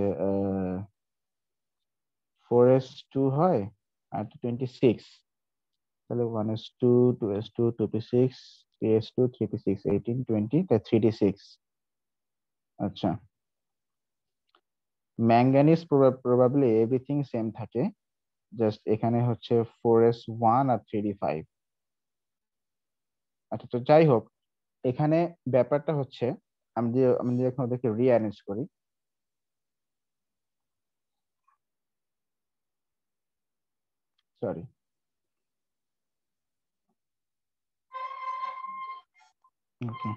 4s2 হয় আর 26, তাহলে 1s2 2s2 2p6 3s2 3p6 18 20 3d6। আচ্ছা, ম্যাঙ্গানিজ প্রবাবলি এভরিথিং সেম থাকে, জাস্ট এখানে হচ্ছে 4s1 আর 3d5। আচ্ছা, তো যাই হোক, এখানে ব্যাপারটা হচ্ছে আমি যে এখন ওদেরকে রিঅ্যারেঞ্জ করি, সরি, ওকে,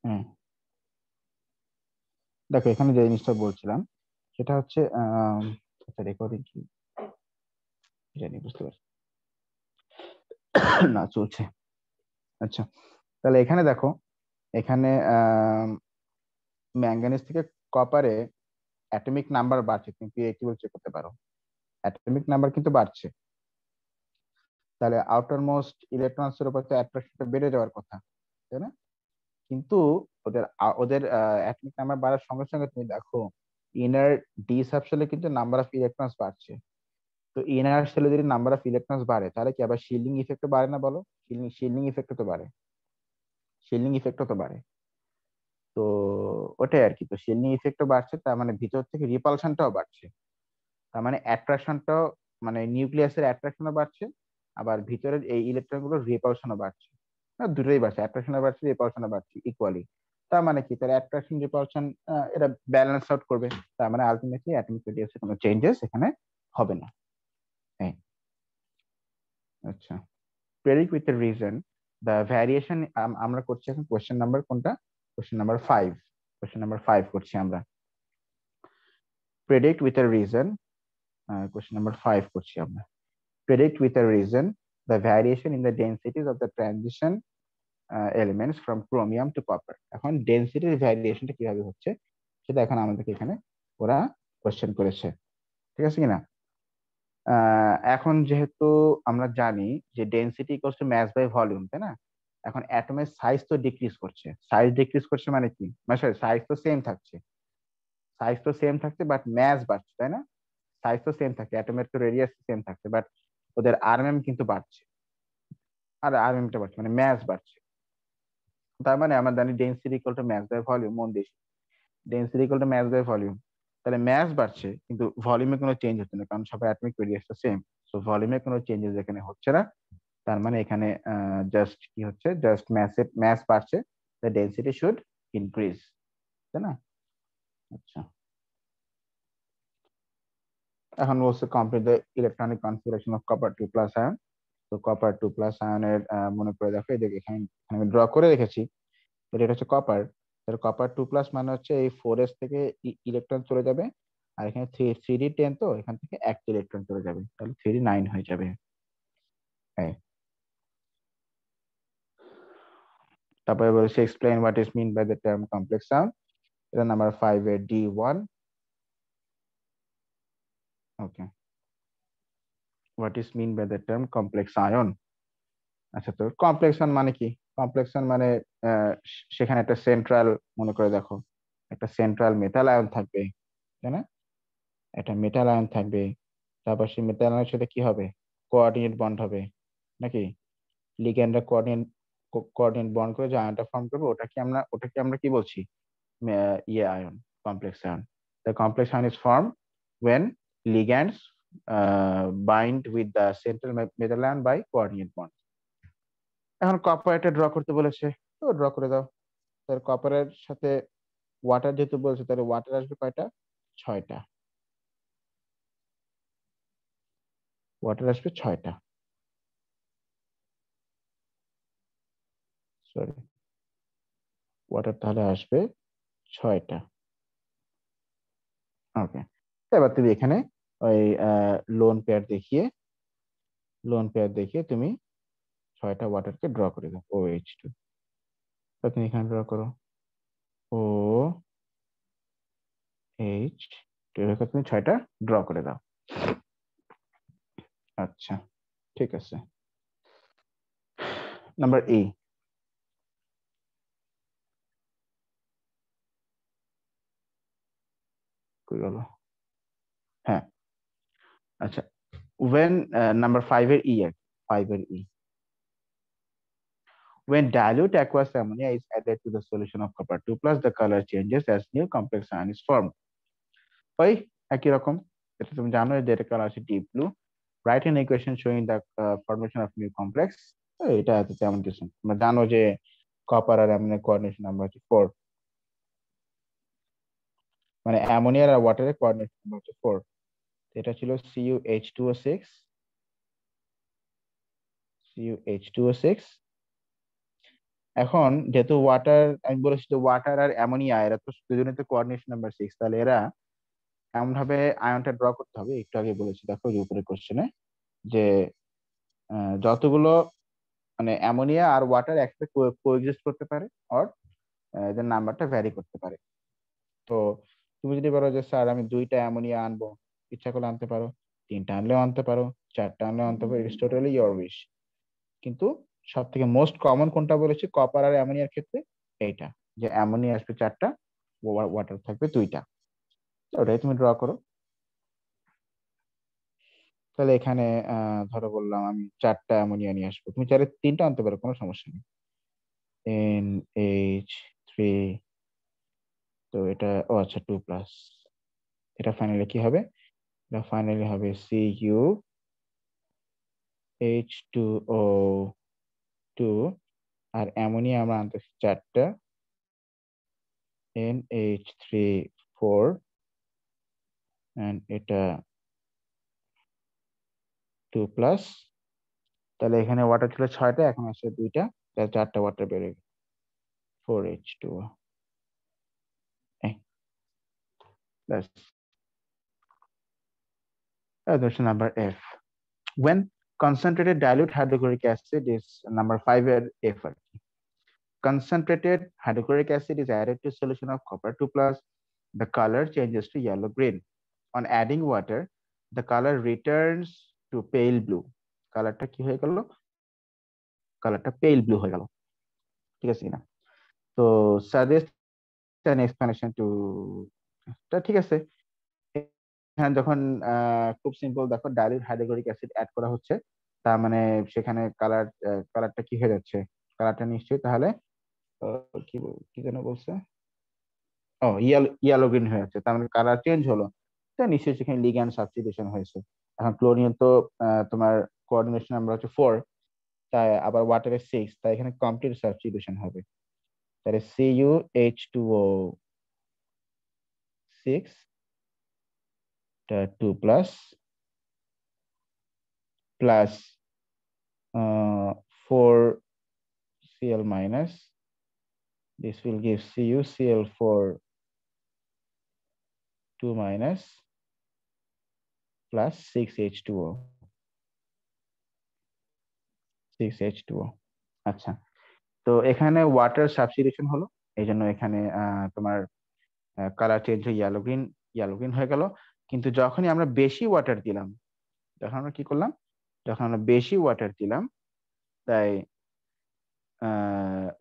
হ্যাঁ, দেখো এখানে যে জিনিসটা বলছিলাম সেটা হচ্ছে আচ্ছা রেকর্ডিং কি জানি বুঝতে পারছি না, চলছে। আচ্ছা, তাহলে এখানে দেখো, এখানে ম্যাঙ্গানিজ থেকে কপারে অ্যাটমিক নাম্বার বাড়ছে, তুমি পিএইচডি চেক করতে পারো, অ্যাটমিক নাম্বার কিন্তু বাড়ছে। তাহলে আউটার মোস্ট ইলেকট্রনস এর উপর তো অ্যাট্রাকশনটা বেড়ে যাওয়ার কথা, তাই না? কিন্তু ওদের অ্যাটমিক নাম্বার বাড়ার সঙ্গে সঙ্গে তুমি দেখো ইনার ডি সাবশেলে কিন্তু নাম্বার অফ ইলেকট্রনস বাড়ছে। তো ইনার শেলে যদি নাম্বার অফ ইলেকট্রনস বাড়ে, তাহলে কি আবার শিল্ডিং ইফেক্টও বাড়ে না বলো? শিল্ডিং ইফেক্টও তো বাড়ে, শিল্ডিং ইফেক্টও তো বাড়ে। তো ওটাই আর কি, তো শিল্ডিং ইফেক্টও বাড়ছে, তার মানে ভিতর থেকে রিপালশনটাও বাড়ছে। তার মানে অ্যাট্রাকশনটাও, মানে নিউক্লিয়াসের অ্যাট্রাকশনও বাড়ছে, আবার ভিতরের এই ইলেকট্রন গুলোর রিপালশনও বাড়ছে। দুটোই বাড়ছে, অ্যাট্রাকশনও বাড়ছে রিপালশনও বাড়ছে ইকুয়ালি। তার মানে কি, তার অ্যাট্রাকশন রিপালশন এটা ব্যালেন্স আউট করবে। তার মানে আলটিমেটলি অ্যাটমিক রেডিয়াসে কোনো চেঞ্জেস এখানে হবে না। হ্যাঁ, আচ্ছা, predict with a reason the variation. আমরা করছি এখন কোশ্চেন নাম্বার কোনটা, কোশ্চেন নাম্বার 5, কোশ্চেন নাম্বার 5 করছি আমরা। Predict with a reason, question number 5 করছি আমরা। Predict with a reason the variation in the densities of the transition elements from chromium to copper. এখন ডেনসিটির ভ্যারিয়েশনটা কিভাবে হচ্ছে সেটা এখন আমাদেরকে এখানে ওরা কোশ্চেন করেছে, ঠিক আছে কিনা? এখন যেহেতু আমরা জানি যে density equals to mass by volume, তাই না? এখন অ্যাটমের সাইজ তো ডিক্রিজ করছে, সাইজ ডিক্রিজ করছে মানে কি, মানে সাইজ তো সেম থাকছে, সাইজ তো সেম থাকছে বাট ম্যাস বাড়ছে, তাই না? সাইজ তো সেম থাকে, অ্যাটমের তো রেডিয়াস সেম থাকছে, বাট ওদের আরএমএম কিন্তু বাড়ছে, আর আরএমএমটা বাড়ছে মানে ম্যাস বাড়ছে। তার মানে আমরা জানি density equal to mass by volume, মন দিস, density equal to mass by volume. তাহলে ম্যাস বাড়ছে কিন্তু ভলিউমে কোনো চেঞ্জ হচ্ছে না, কারণ সবার অ্যাটমিক রেডিয়াসটা সেম। সো ভলিউমে কোনো চেঞ্জেস এখানে হচ্ছে না। তার মানে এখানে জাস্ট কি হচ্ছে, জাস্ট ম্যাস বাড়ছে, দ্য ডেন্সিটি শুড ইনক্রিজ, তাই না? আচ্ছা, এখন বলছে complete the electronic configuration of copper 2+ ion. তো কপার 2+ আয়নের মনে করে দেখো, এদিকে এখানে আমি ড্র করে রেখেছি, এটা হচ্ছে কপার। তাহলে কপার 2+ মানে হচ্ছে এই 4s থেকে ইলেকট্রন চলে যাবে, আর এখানে 3d10, তো এখান থেকে একটা ইলেকট্রন চলে যাবে, তাহলে 3d9 হয়ে যাবে। হ্যাঁ, তারপরে বলেছে explain what is mean by the term complex sound. এটা নাম্বার 5 এর D1। Okay, what is mean by the term complex ion. আচ্ছা, তো কমপ্লেক্স আয়ন মানে কি? কমপ্লেক্স আয়ন মানে সেখানে একটা সেন্ট্রাল, মনে করে দেখো, একটা সেন্ট্রাল মেটাল আয়ন থাকবে, তাই না? একটা মেটাল আয়ন থাকবে, তারপর সেই মেটাল আয়নের সাথে কি হবে, কোঅর্ডিনেট বন্ড হবে নাকি? লিগ্যান্ডরা কোঅর্ডিনেট কোঅর্ডিনেট বন্ড করে যে আয়নটা ফর্ম করবে ওটাকে আমরা কি বলছি, ইয়ে ion, complex ion. The complex ion is formed when ligands bind with the central metal ion by coordinate bond. এখন কপার এটা ড্র করতে বলেছে, তো ড্র করে দাও। তাহলে কপারের সাথে ওয়াটার যেহেতু বলছে, তাহলে ওয়াটার আসবে কয়টা, 6টা। ওয়াটার আসবে 6টা, সরি, ওয়াটার তাহলে আসবে 6টা। ওকে, এবার তুমি এখানে ওই লোন পেয়ার দেখিয়ে তুমি 6টা ওয়াটারকে ড্র করে দাও, OH2। তুমি এখানে ড্র করো OH2, এভাবে তুমি 6টা ড্র করে দাও। আচ্ছা, ঠিক আছে। নাম্বার E, কই গেল? হ্যাঁ, আচ্ছা, when নাম্বার 5 এর E, 5 এর E, when dilute aqueous ammonia is added to the solution of copper 2 plus, the color changes as new complex ion is formed. ওই একই রকম, এটা তুমি জানো যে এটা কালার আছে deep blue. Write an equation showing the formation of new complex. এটা আছে তেমন কিছু, তোমরা জানো যে কপার আর অ্যামোনিয়ার কোঅর্ডিনেশন নাম্বার হচ্ছে 4, মানে অ্যামোনিয়ার আর ওয়াটারের কোঅর্ডিনেশন নাম্বার হচ্ছে 4। এটা ছিল CuH2O6, CuH2O6। এখন যেহেতু ওয়াটার, আমি বলেছি যে ওয়াটার আর অ্যামোনিয়া এরা তো দুজনের তো কোঅর্ডিনেশন নাম্বার 6, তাহলে এরা এমন ভাবে আয়নটা ড্র করতে হবে, একটু আগে বলেছি দেখো যে উপরে কোশ্চেনে, যে যতগুলো মানে অ্যামোনিয়া আর ওয়াটার একসাথে কোএক্সিস্ট করতে পারে, আর এদের নাম্বারটা ভ্যারি করতে পারে। তো তুমি যদি বলো যে স্যার আমি 2টা অ্যামোনিয়া আনবো, ইচ্ছা করলে আনতে পারো, 3টা আনলেও আনতে পারো, 4টা আনলেও আনতে পারো, ইটস টোটালি ইয়োর উইশ। কিন্তু সব থেকে মোস্ট কমন কোনটা বলেছি কপার আর অ্যামোনিয়ার ক্ষেত্রে, এইটা, যে অ্যামোনিয়া আসবে 4টা, ওয়াটার থাকবে 2টা। ওটাই তুমি ড্র করো। তাহলে এখানে ধরো বললাম আমি 4টা অ্যামোনিয়া নিয়ে আসবো, তুমি চাইলে 3টা আনতে পারো, কোনো সমস্যা নেই। NH3, তো এটা, ও আচ্ছা 2 প্লাস, এটা ফাইনালি কি হবে, এটা ফাইনালি হবে CuH2O2, আর অ্যামোনিয়া আমরা আনতেছি 4টা, NH3 4, এন্ড এটা 2 প্লাস। তাহলে এখানে ওয়াটার ছিল 6টা, এখন আছে 2টা, তাহলে 4টা ওয়াটার বেড়ে গেল, 4H2O। That's number F. When concentrated dilute hydrochloric acid is number 5 এর F আর কি। Concentrated hydrochloric acid is added to solution of copper 2 plus, the color changes to yellow green. On adding water, the color returns to pale blue. কালারটা কি হয়ে গেল, কালারটা পেল blue হয়ে গেল, ঠিক আছে কিনা? তো সাজেস্ট অ্যান এক্সপ্লেনেশন টু, তা ঠিক আছে। হ্যাঁ, যখন খুব সিম্পল, দেখো ডাইলিউট হাইড্রোক্লোরিক অ্যাসিড অ্যাড করা হচ্ছে, তার মানে সেখানে কালারটা কি হয়ে যাচ্ছে, কালারটা নিশ্চয়ই তাহলে কি যেন বলছে, ও ইয়েলো গ্রিন হয়ে যাচ্ছে, তার মানে কালার চেঞ্জ হলো, তা নিশ্চয়ই সেখানে লিগ্যান্ড সাবস্টিটিউশন হয়েছে। এখন ক্লোরিন তো তোমার কোঅর্ডিনেশন নাম্বার হচ্ছে 4, তাই আবার ওয়াটারের 6, তাই এখানে কমপ্লিট সাবস্টিটিউশন হবে। তাহলে CuH2O6, 2 plus plus 4Cl minus, this will give CuCl4 2 minus plus 6H2O, 6H2O। আচ্ছা, তো এখানে ওয়াটার সাবস্টিটিউশন হলো, এই জন্য এখানে তোমার কালার চেঞ্জ হয়ে ইয়েলো গ্রিন হয়ে গেল। কিন্তু যখনই আমরা বেশি ওয়াটার দিলাম, যখন আমরা কি করলাম, যখন আমরা বেশি ওয়াটার দিলাম, তাই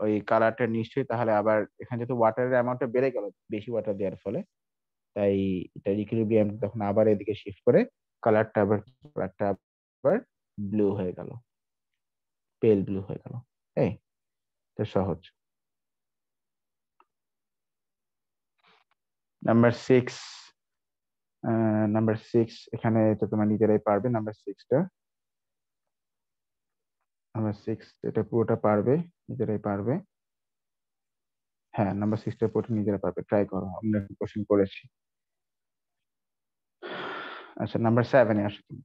ওই কালারটা নিশ্চয়ই তাহলে আবার এখানে যেহেতু ওয়াটারের অ্যামাউন্টটা বেড়ে গেল বেশি ওয়াটার দেওয়ার ফলে, তাই এটা ইকুইলিব্রিয়াম তখন আবার এদিকে শিফট করে কালারটা আবার ব্লু হয়ে গেল, পেল ব্লু হয়ে গেল। এই তো সহজ। নাম্বার 6, নাম্বার 6 এখানে তো তোমার নিজেরাই পারবে। নাম্বার 6 এটা পুরোটা পারবে, নিজেরাই পারবে। হ্যাঁ, নাম্বার 6টা পুরোটা নিজেরা পারবে, ট্রাই করো, আমরা কোশ্চেন করেছি। আচ্ছা, নাম্বার 7-এ আসো তুমি।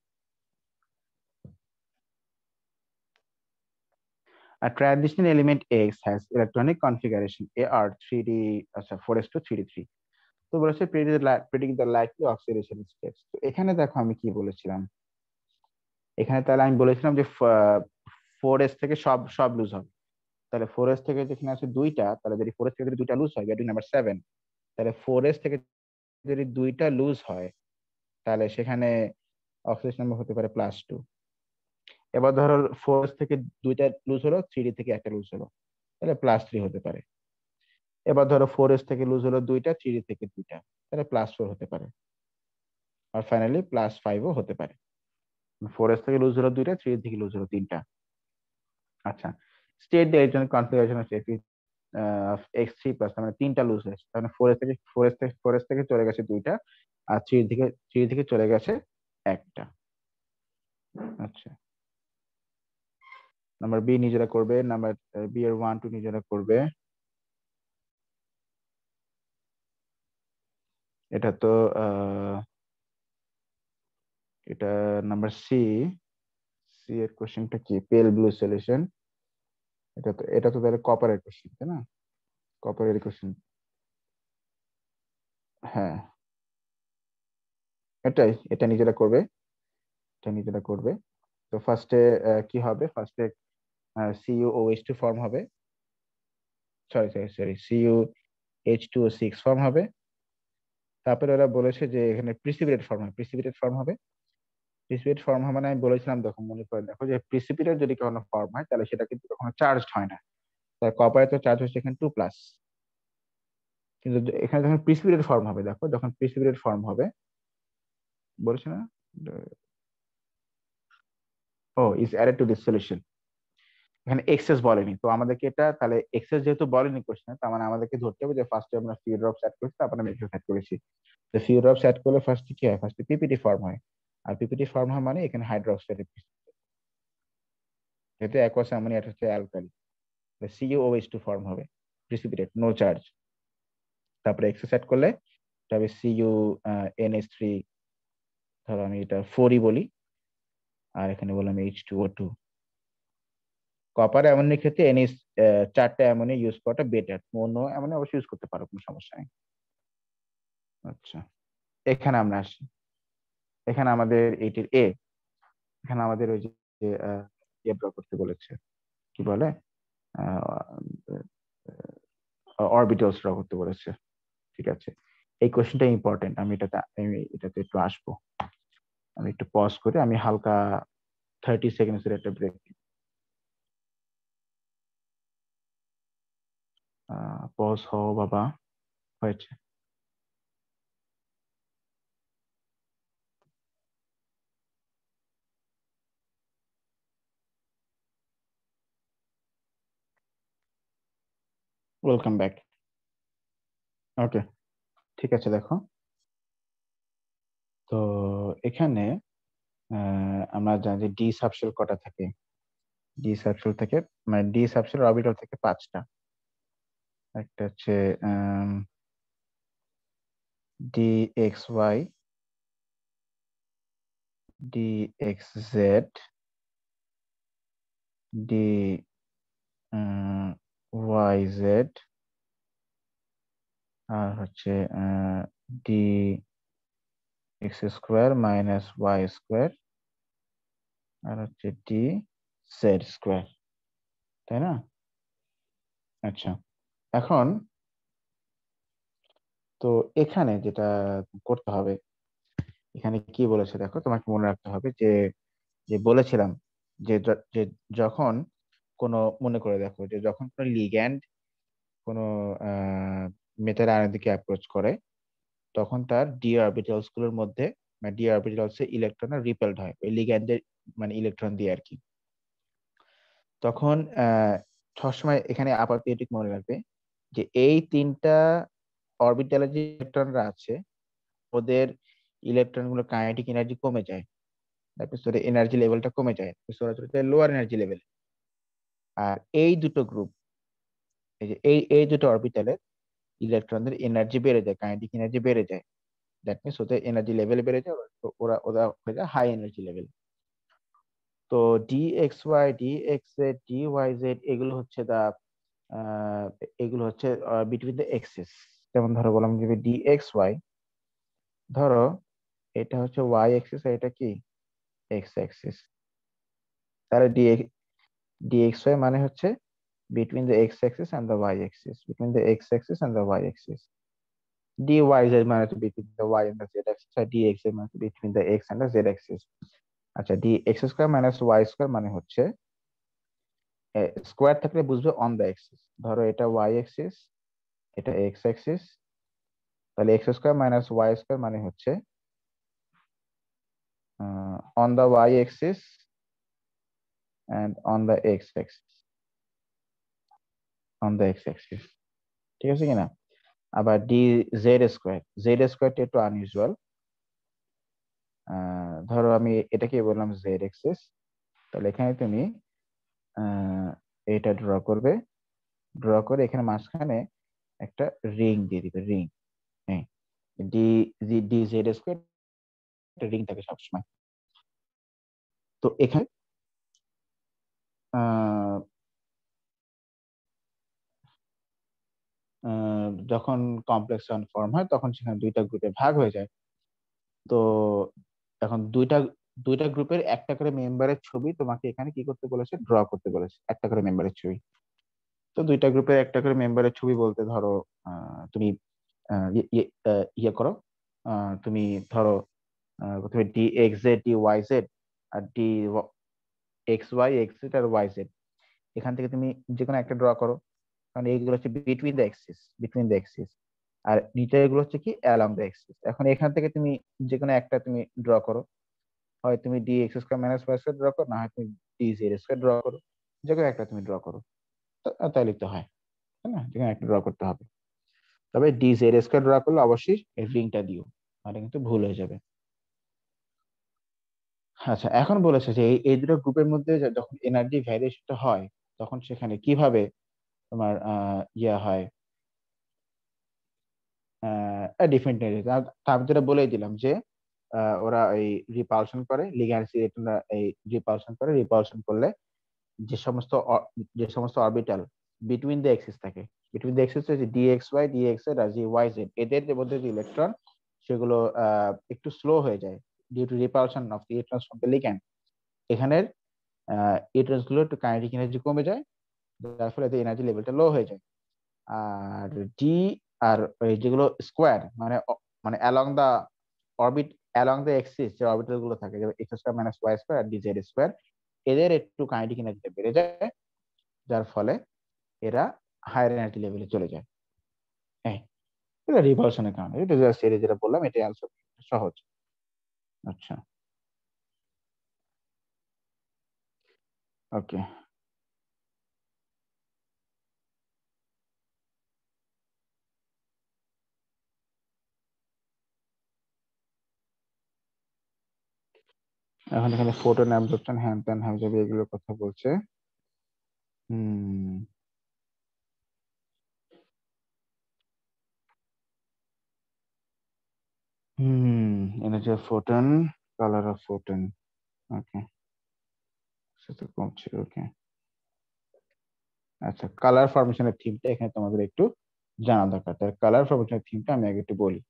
A transition element X has electronic configuration AR3D, আচ্ছা 4s2 3d3। তো বলেছে predict the likely oxidation steps। তো এখানে দেখো আমি কি বলেছিলাম, এখানে তাহলে আমি বলেছিলাম যে 4s থেকে সব সব লুজ হবে। তাহলে 4s থেকে যেখানে আছে দুইটা, তাহলে যদি 4s থেকে যদি দুইটা লুজ হয়, গেটিং নাম্বার 7, তাহলে 4s থেকে যদি দুইটা লুজ হয় তাহলে সেখানে অক্সিডেশন নাম্বার হতে পারে +2। এবার ধরো 4s থেকে দুইটা লুজ হলো, 3d থেকে একটা লুজ হলো, তাহলে +3 হতে পারে। এবার ধরো 4s থেকে লুজ হলো দুইটা, 3d থেকে দুইটা, তাহলে +4 হতে পারে। আর ফাইনালি +5ও হতে পারে। 4s থেকে লুজ হলো দুইটা, 3d থেকে লুজ হলো তিনটা। আচ্ছা, state the electronic configuration of x3 plus, মানে তিনটা লুজ হয়েছে, তাহলে 4s থেকে চলে গেছে দুইটা, আর 3 থেকে চলে গেছে একটা। আচ্ছা, নাম্বার B নিজেরা করবে, নাম্বার B এর 1 2 নিজেরা করবে। এটা তো এটা নাম্বার সি এর কোশ্চেনটা কি, পেল ব্লু সলিউশন। এটা তো তাহলে কপারের কোশ্চেন, তাই না? কপারের কোশ্চেন। হ্যাঁ, এটা নিজেরা করবে, এটা নিজেরা করবে। তো ফার্স্টে কি হবে, ফার্স্টে CuOH2 ফর্ম হবে, সরি CuH2O6 ফর্ম হবে। তারপরে ওরা বলেছে যে এখানে প্রিসিপিটেট ফর্ম হবে মানে আমি বলেছিলাম, দেখো মনে করে দেখো যে প্রিসিপিটেট যদি কোনো ফর্ম হয় তাহলে সেটা কিন্তু কখনো চার্জড হয় না। তাই কপারে তো চার্জ হচ্ছে এখানে 2+, কিন্তু এখানে যখন প্রিসিপিটেট ফর্ম হবে, দেখো যখন প্রিসিপিটেট ফর্ম হবে, বলছে না, O is added to this solution, এখানে এক্সেস বলেনি, তো আমাদেরকে এটা তাহলে এক্সেস যেহেতু বলেনি কোশ্চেন, তার মানে আমাদেরকে ধরতে হবে যে ফার্স্টে আমরা ফিউ ড্রপস অ্যাড করেছি, তারপরে আমরা এক্সেস অ্যাড করেছি। তো ফিউ ড্রপস অ্যাড করলে ফার্স্টে কি হয়, ফার্স্টে পিপিটি ফর্ম হয়। আর পিপিটি ফর্ম হয় মানে এখানে হাইড্রোক্সাইড, যেহেতু অ্যাকোয়াস অ্যামোনিয়া হচ্ছে অ্যালকালি, CuOH2 ফর্ম হবে, প্রিসিপিটেট, নো চার্জ। তারপরে এক্সেস অ্যাড করলে এটা হবে CuNH3, ধরো আমি এটা 4ই বলি, আর এখানে বললাম H2O2। কপার অ্যামোনিয়ার ক্ষেত্রে চারটা অ্যামোনিয়া ইউজ করাটা বেটার, অন্য অ্যামোনিয়া অবশ্যই ইউজ করতে পারো, কোনো সমস্যা নেই। আচ্ছা, এখানে আমরা আসি, এখানে আমাদের এইটির এখানে আমাদের ওই যে ড্র করতে বলেছে, কি বলে, অরবিটালস ড্র করতে বলেছে। ঠিক আছে, এই কোশ্চেনটা ইম্পর্টেন্ট, আমি এটাতে একটু আসবো। আমি একটু পজ করে আমি হালকা 30 সেকেন্ডস এর একটা ব্রেক। পজ হও বাবা, হয়েছে। Welcome back. ওকে, ঠিক আছে, দেখো তো এখানে আমরা জানি যে ডি সাবশেল কটা থাকে, ডি সাবশেল থেকে, মানে ডি সাবশেল অরবিটাল থেকে 5টা। একটা হচ্ছে D x Y, D x Z, D Y z, আর হচ্ছে ডি x² - y², আর হচ্ছে ডি z², তাই না? আচ্ছা, এখন তো এখানে যেটা করতে হবে, এখানে কি বলেছে দেখো, তোমাকে মনে রাখতে হবে যে যে বলেছিলাম যে যখন কোনো মনে করে দেখো যে যখন কোনো লিগ্যান্ড কোনো মেটাল আয়নের দিকে অ্যাপ্রোচ করে, তখন তার ডি অরবিটালস গুলোর মধ্যে, মানে ডি অরবিটালস এ ইলেকট্রন রিপেলড হয় ওই লিগ্যান্ডের মানে ইলেকট্রন দিয়ে আর কি। তখন সবসময় এখানে আপাতত মনে রাখবে যে এই তিনটা অরবিটালে যে ইলেকট্রনরা আছে ওদের ইলেকট্রন গুলো কাইনেটিক এনার্জি কমে যায়, তারপর এনার্জি লেভেলটা কমে যায় লোয়ার এনার্জি লেভেল। আর এই দুটো গ্রুপ, এই যে এই দুটো অরবিটালে ইলেকট্রনদের এনার্জি বেড়ে যায়, কাইনেটিক এনার্জি বেড়ে যায়। দ্যাট মিনস ওদের এনার্জি লেভেল বেড়ে যায়, ওরা ওরা হয়ে যায় হাই এনার্জি লেভেল। তো D x Y, D x Z, D Y Z এগুলো হচ্ছে এগুলো হচ্ছে বিটুইন দ্য এক্সিস। যেমন ধরো বললাম যে ডি এক্স ওয়াই, ধরো এটা হচ্ছে ওয়াই এক্সিস আর এটা কি এক্স এক্সিস। তাহলে ডি এক্স ওয়াই মানে হচ্ছে between the x-axis and the y-axis, between the x-axis and the y-axis. dyz মানে হচ্ছে between the y and the z-axis, R dx মানে হচ্ছে between the x and the z-axis. আচ্ছা, dx square minus y square মানে হচ্ছে square থাকলে বুঝবে on the axis. ধরো এটা y এক্সিস, এটা x এক্সিস, তাহলে x square minus y square মানে হচ্ছে on the y axis and on the x axis, on the x axis, ঠিক আছে কিনা? আবার ডি জেড স্কয়ার, জেড স্কয়ারটা একটু আনইউজুয়াল। ধরো আমি এটাকে বললাম জেড এক্সিস, তাহলে এখানে তুমি এটা ড্র করবে, ড্র করে এখানে মাঝখানে একটা রিং দিয়ে দিবে, রিং। হ্যাঁ, ডি ডি জেড স্কয়ার একটা রিং থাকে সবসময়। তো এখানে আহ, যখন কমপ্লেক্স ফর্ম হয় তখন সেখানে দুইটা গ্রুপে ভাগ হয়ে যায়। তো এখন দুইটা দুইটা গ্রুপের একটা করে মেম্বারের ছবি তোমাকে এখানে কি করতে বলেছে, ড্র করতে বলেছে, একটা করে মেম্বারের ছবি। তো দুইটা গ্রুপের একটা করে মেম্বারের ছবি বলতে ধরো তুমি ইয়ে করো, তুমি ধরো তুমি D x Z, D Y z আর d x y, x z আর ওয়াই জেড, এখান থেকে তুমি যে কোনো একটা ড্র করো। কারণ এইগুলো হচ্ছে between the axis, between the axis. আর নিচে এগুলো হচ্ছে কি অ্যালং দ্য এক্সিস। এখন এখান থেকে তুমি যে কোনো একটা তুমি ড্র করো, হয় তুমি D X square minus Y square draw করো, না হয় তুমি ডি জেড স্কোয়ার ড্র করো। যে কোনো একটা তুমি ড্র করো, তাই লিখতে হয়, তাই না? যে কোনো একটা ড্র করতে হবে। তবে ডি জেড স্কোয়ার ড্র করলে অবশ্যই এই রিংটা দিও, নাহলে কিন্তু ভুল হয়ে যাবে। আচ্ছা, এখন বলেছে যে এই দুটো গ্রুপের মধ্যে যখন এনার্জি ভ্যারিয়েশনটা হয় তখন সেখানে কিভাবে তোমার ইয়া হয়, ডিফারেন্ট এনার্জি। আমি যেটা বলেই দিলাম যে ওরা এই রিপালশন করে, লিগ্যান্ড এই রিপালশন করে, রিপালশন করলে যে সমস্ত যে সমস্ত অরবিটাল বিটুইন দ্য এক্সিস থাকে, বিটুইন দ্য এক্সিস যে ডিএক্স ওয়াই, ডিএক্স জেড আর জি ওয়াই জেড, এদের যে মধ্যে যে ইলেকট্রন সেগুলো একটু স্লো হয়ে যায় due to repulsion of the electrons from the ligand. এখানের ইলেকট্রনস গুলো একটু কাইনেটিক এনার্জি কমে যায়, যার ফলে এদের এনার্জি লেভেলটা লো হয়ে যায়। আর ডি আর এই যেগুলো স্কোয়ার মানে মানে along the orbit, along the axis যে অরবিটাল গুলো থাকে, যেমন x square minus Y square আর ডি জেড স্কোয়ার, এদের একটু কাইনেটিক এনার্জিটা বেড়ে যায়, যার ফলে এরা হায়ার এনার্জি লেভেলে চলে যায়। হ্যাঁ, এটা রিভালশনের কারণে। এটা জাস্ট এর যেটা বললাম এটাই আনসার, সহজ। আচ্ছা, ওকে। এখন এখানে ফোটন অ্যাবজর্পশন হ্যান ত্যান হাবিজাবি এগুলোর কথা বলছে। Hmm hmm energy of photon, colour of photon, okay, সেটা কমছে, ওকে। আচ্ছা, কালার ফরমেশনের থিমটা এখানে তোমাদের একটু জানা দরকার। তার কালার ফরমেশনের থিমটা আমি আগে একটু বলি।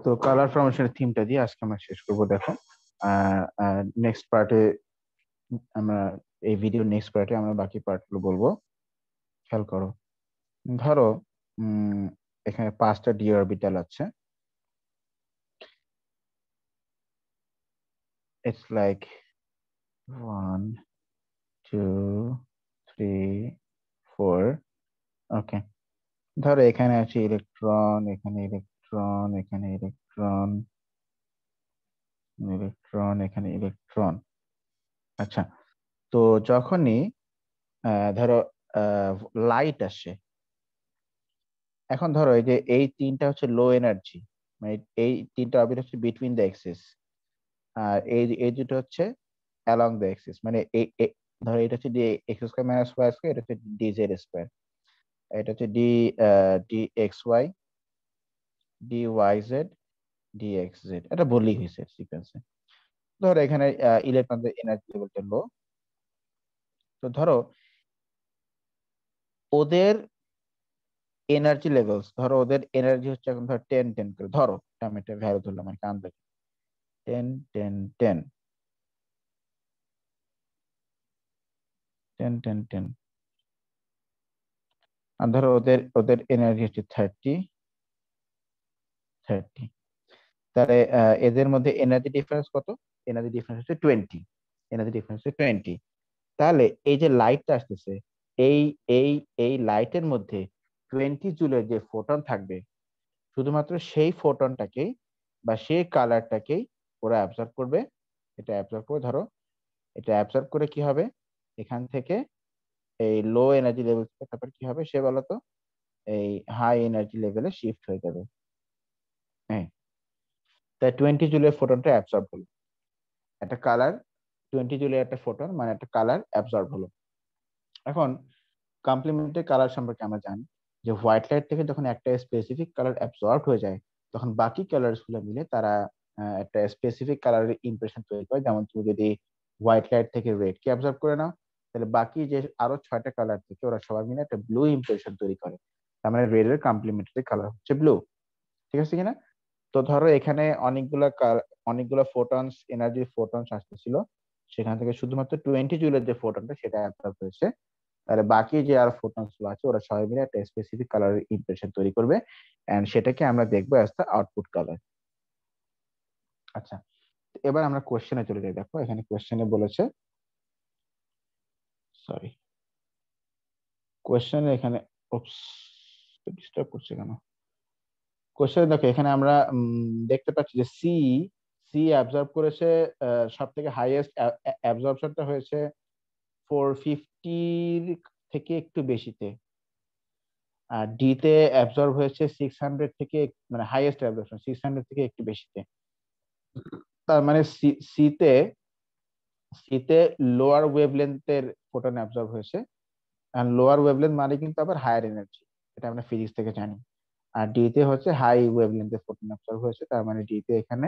তো কালার ফরমেশনের থিমটা দিয়ে আজকে আমরা শেষ করবো, দেখো। নেক্সট পার্টে আমরা, এই ভিডিওর নেক্সট পার্টে আমরা বাকি পার্ট গুলো বলবো। খেয়াল করো, ধরো উম এখানে 5টা ডি অরবিটাল আছে। ইটস লাইক 1 2 3 4 ওকে। ধরো এখানে আছে ইলেকট্রন, এখানে ইলেকট্রন, এখানে ইলেকট্রন, ইলেকট্রন, এখানে ইলেকট্রন। আচ্ছা, তো যখনই ধরো লাইট আসে, এখন ধরো এই যে এই তিনটা হচ্ছে লো এনার্জি, মানে এই তিনটা অরবিট হচ্ছে বিটুইন দ্য এক্সিস, আর এই এই দুটো হচ্ছে অ্যালং দ্য এক্সিস, মানে ধরো এটা হচ্ছে D X square minus Y square, এটা হচ্ছে ডি জেড স্কোয়ার, এটা হচ্ছে D D x Y, D Y Z, D x Z, এটা বললেই হয়েছে সিকোয়েন্সে। ধরো এখানে ইলেকট্রনদের এনার্জি লেভেলটা লো, তো ধরো ওদের এনার্জি লেভেলস, ধরো ওদের এনার্জি হচ্ছে এখন ধরো 10 10 করে, ধরো আমি একটা ভ্যালু ধরলাম আর কি আন্দাজে, 10 10 10 10 10 10, আর ধরো ওদের ওদের এনার্জি হচ্ছে 30 30, তাহলে এদের মধ্যে এনার্জি ডিফারেন্স কত? এনার্জি ডিফারেন্স হচ্ছে 20, এনার্জি ডিফারেন্স হচ্ছে 20। তাহলে এই যে লাইটটা আসতেছে, এই এই এই লাইটের মধ্যে 20 জুলের যে ফোটন থাকবে, শুধুমাত্র সেই ফোটনটাকেই বা সেই কালারটাকেই ওরা অ্যাবজর্ব করবে। এটা অ্যাবজর্ব করে, ধরো এটা অ্যাবজর্ব করে কি হবে, এখান থেকে এই লো এনার্জি লেভেল থেকে তারপর কি হবে সে বলতো, এই হাই এনার্জি লেভেলে শিফট হয়ে যাবে। হ্যাঁ, তাই 20 জুলের ফোটনটা অ্যাবজর্ব হলো, একটা কালার, 20 জুলের একটা ফোটন মানে একটা কালার অ্যাবজর্ব হলো। এখন কমপ্লিমেন্টারি কালার সম্পর্কে আমরা জানি যে হোয়াইট লাইট থেকে যখন একটা স্পেসিফিক কালার অ্যাবজর্ব হয়ে যায়, তখন বাকি কালার্স গুলো মিলে তারা একটা স্পেসিফিক কালারের ইমপ্রেশন তৈরি করে। যেমন তুমি যদি হোয়াইট লাইট থেকে রেড কে অ্যাবজর্ব করে নাও, তাহলে বাকি যে আরো 6টা কালার থেকে ওরা সবাই মিলে একটা ব্লু ইমপ্রেশন তৈরি করে। তার মানে রেড এর কমপ্লিমেন্টারি কালার হচ্ছে ব্লু। ঠিক আছে কিনা? তো ধরো এখানে অনেকগুলা ফোটনস, এনার্জি ফোটনস আসতেছিল, সেখান থেকে শুধুমাত্র 20 জুলের যে ফোটনটা সেটা অ্যাবজর্ব হয়েছে। তাহলে বাকি যে আর ফোটনস গুলো আছে ওরা সবাই মিলে একটা স্পেসিফিক কালারের ইমপ্রেশন তৈরি করবে, এন্ড সেটাকে আমরা দেখবো অ্যাজ দ্য আউটপুট কালার। আচ্ছা, এবার আমরা কোশ্চেনে চলে যাই। দেখো এখানে কোশ্চেনে বলেছে, সরি, কোশ্চেনে এখানে ডিস্টার্ব করছে কেন? কোশ্চেনে দেখো এখানে আমরা দেখতে পাচ্ছি যে সি সি অ্যাবজর্ব করেছে, সব থেকে হাইয়েস্ট অ্যাবজর্পশনটা হয়েছে 450 থেকে একটু বেশিতে, আর ডি তে অ্যাবজর্ব হয়েছে 600 থেকে, মানে হাইয়েস্ট অ্যাবজর্পশন 600 থেকে একটু বেশিতে। তার মানে সিতে সিতে লোয়ার ওয়েভলেন্থের ফোটন অ্যাবজর্ব হয়েছে, আর লোয়ার ওয়েভলেন্থ মানে কিন্তু আবার হায়ার এনার্জি, এটা আমরা ফিজিক্স থেকে জানি। আর ডি তে হচ্ছে হাই ওয়েভলেন্থের ফোটন অ্যাবজর্ব হয়েছে, তার মানে ডি তে এখানে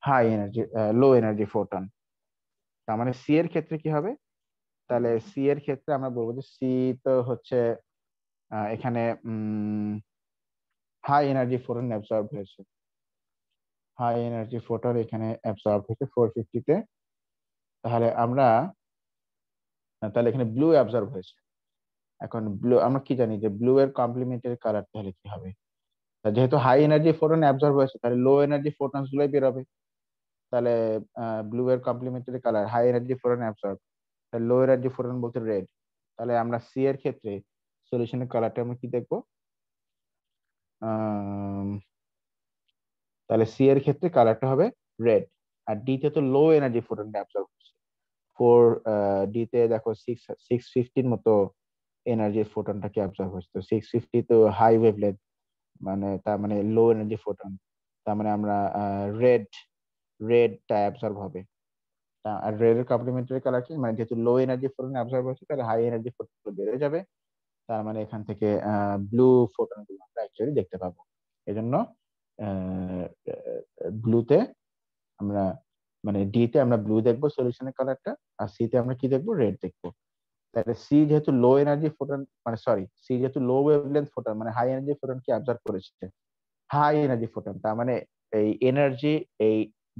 high energy, low energy photon. তার মানে সি এর ক্ষেত্রে কি হবে? তাহলে সি এর ক্ষেত্রে আমরা বলবো যে সি তো হচ্ছে এখানে হাই এনার্জি ফোটন অ্যাবজর্ব হয়েছে, হাই এনার্জি ফোটন এখানে অ্যাবজর্ব হয়েছে 450 তে। তাহলে আমরা তাহলে এখানে ব্লু অ্যাবজর্ব হয়েছে। এখন ব্লু আমরা কি জানি যে ব্লু এর কমপ্লিমেন্টারি কালার তাহলে কি হবে? তা যেহেতু হাই এনার্জি ফোটন অ্যাবজর্ব হয়েছে, তাহলে লো এনার্জি ফোটনস গুলোই বেরোবে। তাহলে ব্লু এর complementary colour high energy photon absorb, তাহলে লো এনার্জি ফোটন বলতে রেড। তাহলে আমরা সি এর ক্ষেত্রে সলিউশনের কালারটা আমরা কি দেখবো? আম, তাহলে সি এর ক্ষেত্রে কালারটা হবে রেড। আর ডি তে তো লো এনার্জি ফোটনটা অ্যাবজর্ব হচ্ছে, ফোর ডি তে দেখো 650 মতো এনার্জির ফোটনটাকে অ্যাবজর্ব হচ্ছে। তো 650 তো হাই ওয়েভলেন্থ, মানে তার মানে লো এনার্জি ফোটন, তার মানে আমরা রেড, রেডটা অ্যাবজর্ব হবে। আর রেড এর কমপ্লিমেন্টারি কালার কি, মানে যেহেতু লো এনার্জি ফোটন অ্যাবজর্ব হচ্ছে, তাহলে হাই এনার্জি ফোটন বেড়ে যাবে। তার মানে এখান থেকে ব্লু ফোটন গুলো আমরা অ্যাকচুয়ালি দেখতে পাবো। এজন্য ব্লুতে আমরা, মানে ডি তে আমরা ব্লু দেখবো সলিউশনের কালারটা, আর সি তে আমরা কি দেখবো? রেড দেখবো। তাহলে সি যেহেতু লো এনার্জি ফোটন, মানে সরি, সি যেহেতু লো ওয়েভলেন্থ ফোটন মানে হাই এনার্জি ফোটন কি অ্যাবজর্ব করেছে, হাই এনার্জি ফোটন, তার মানে এই এনার্জি, এই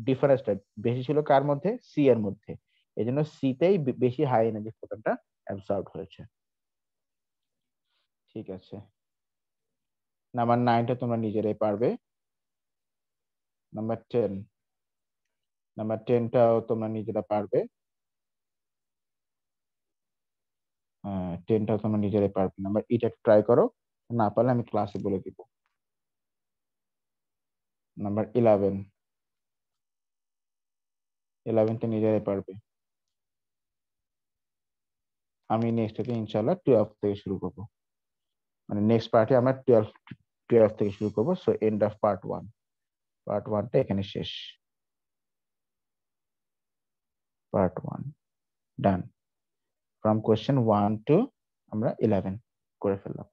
ডিফারেন্সটা বেশি ছিল কার মধ্যে? সি এর মধ্যে। এই জন্য সি তেই বেশি হাই এনার্জি ফোটনটা অ্যাবজর্ব হয়েছে। ঠিক আছে, নাম্বার 9টা তোমরা নিজেরাই পারবে। নাম্বার 10, নাম্বার 10টাও তোমরা নিজেরা পারবে। 10টাও তোমরা নিজেরাই পারবে না। এটা ট্রাই করো, না পারলে আমি ক্লাসে বলে দিব। নাম্বার 11, 11টা নিজেরাই পারবে। আমি নেক্সট থেকে ইনশাল্লাহ 12 থেকে শুরু করব, মানে নেক্সট পার্টে আমরা 12 থেকে শুরু করব। So end of part 1, part 1টা এখানে শেষ। Part 1 done, from question 1 to আমরা 11 করে ফেললাম।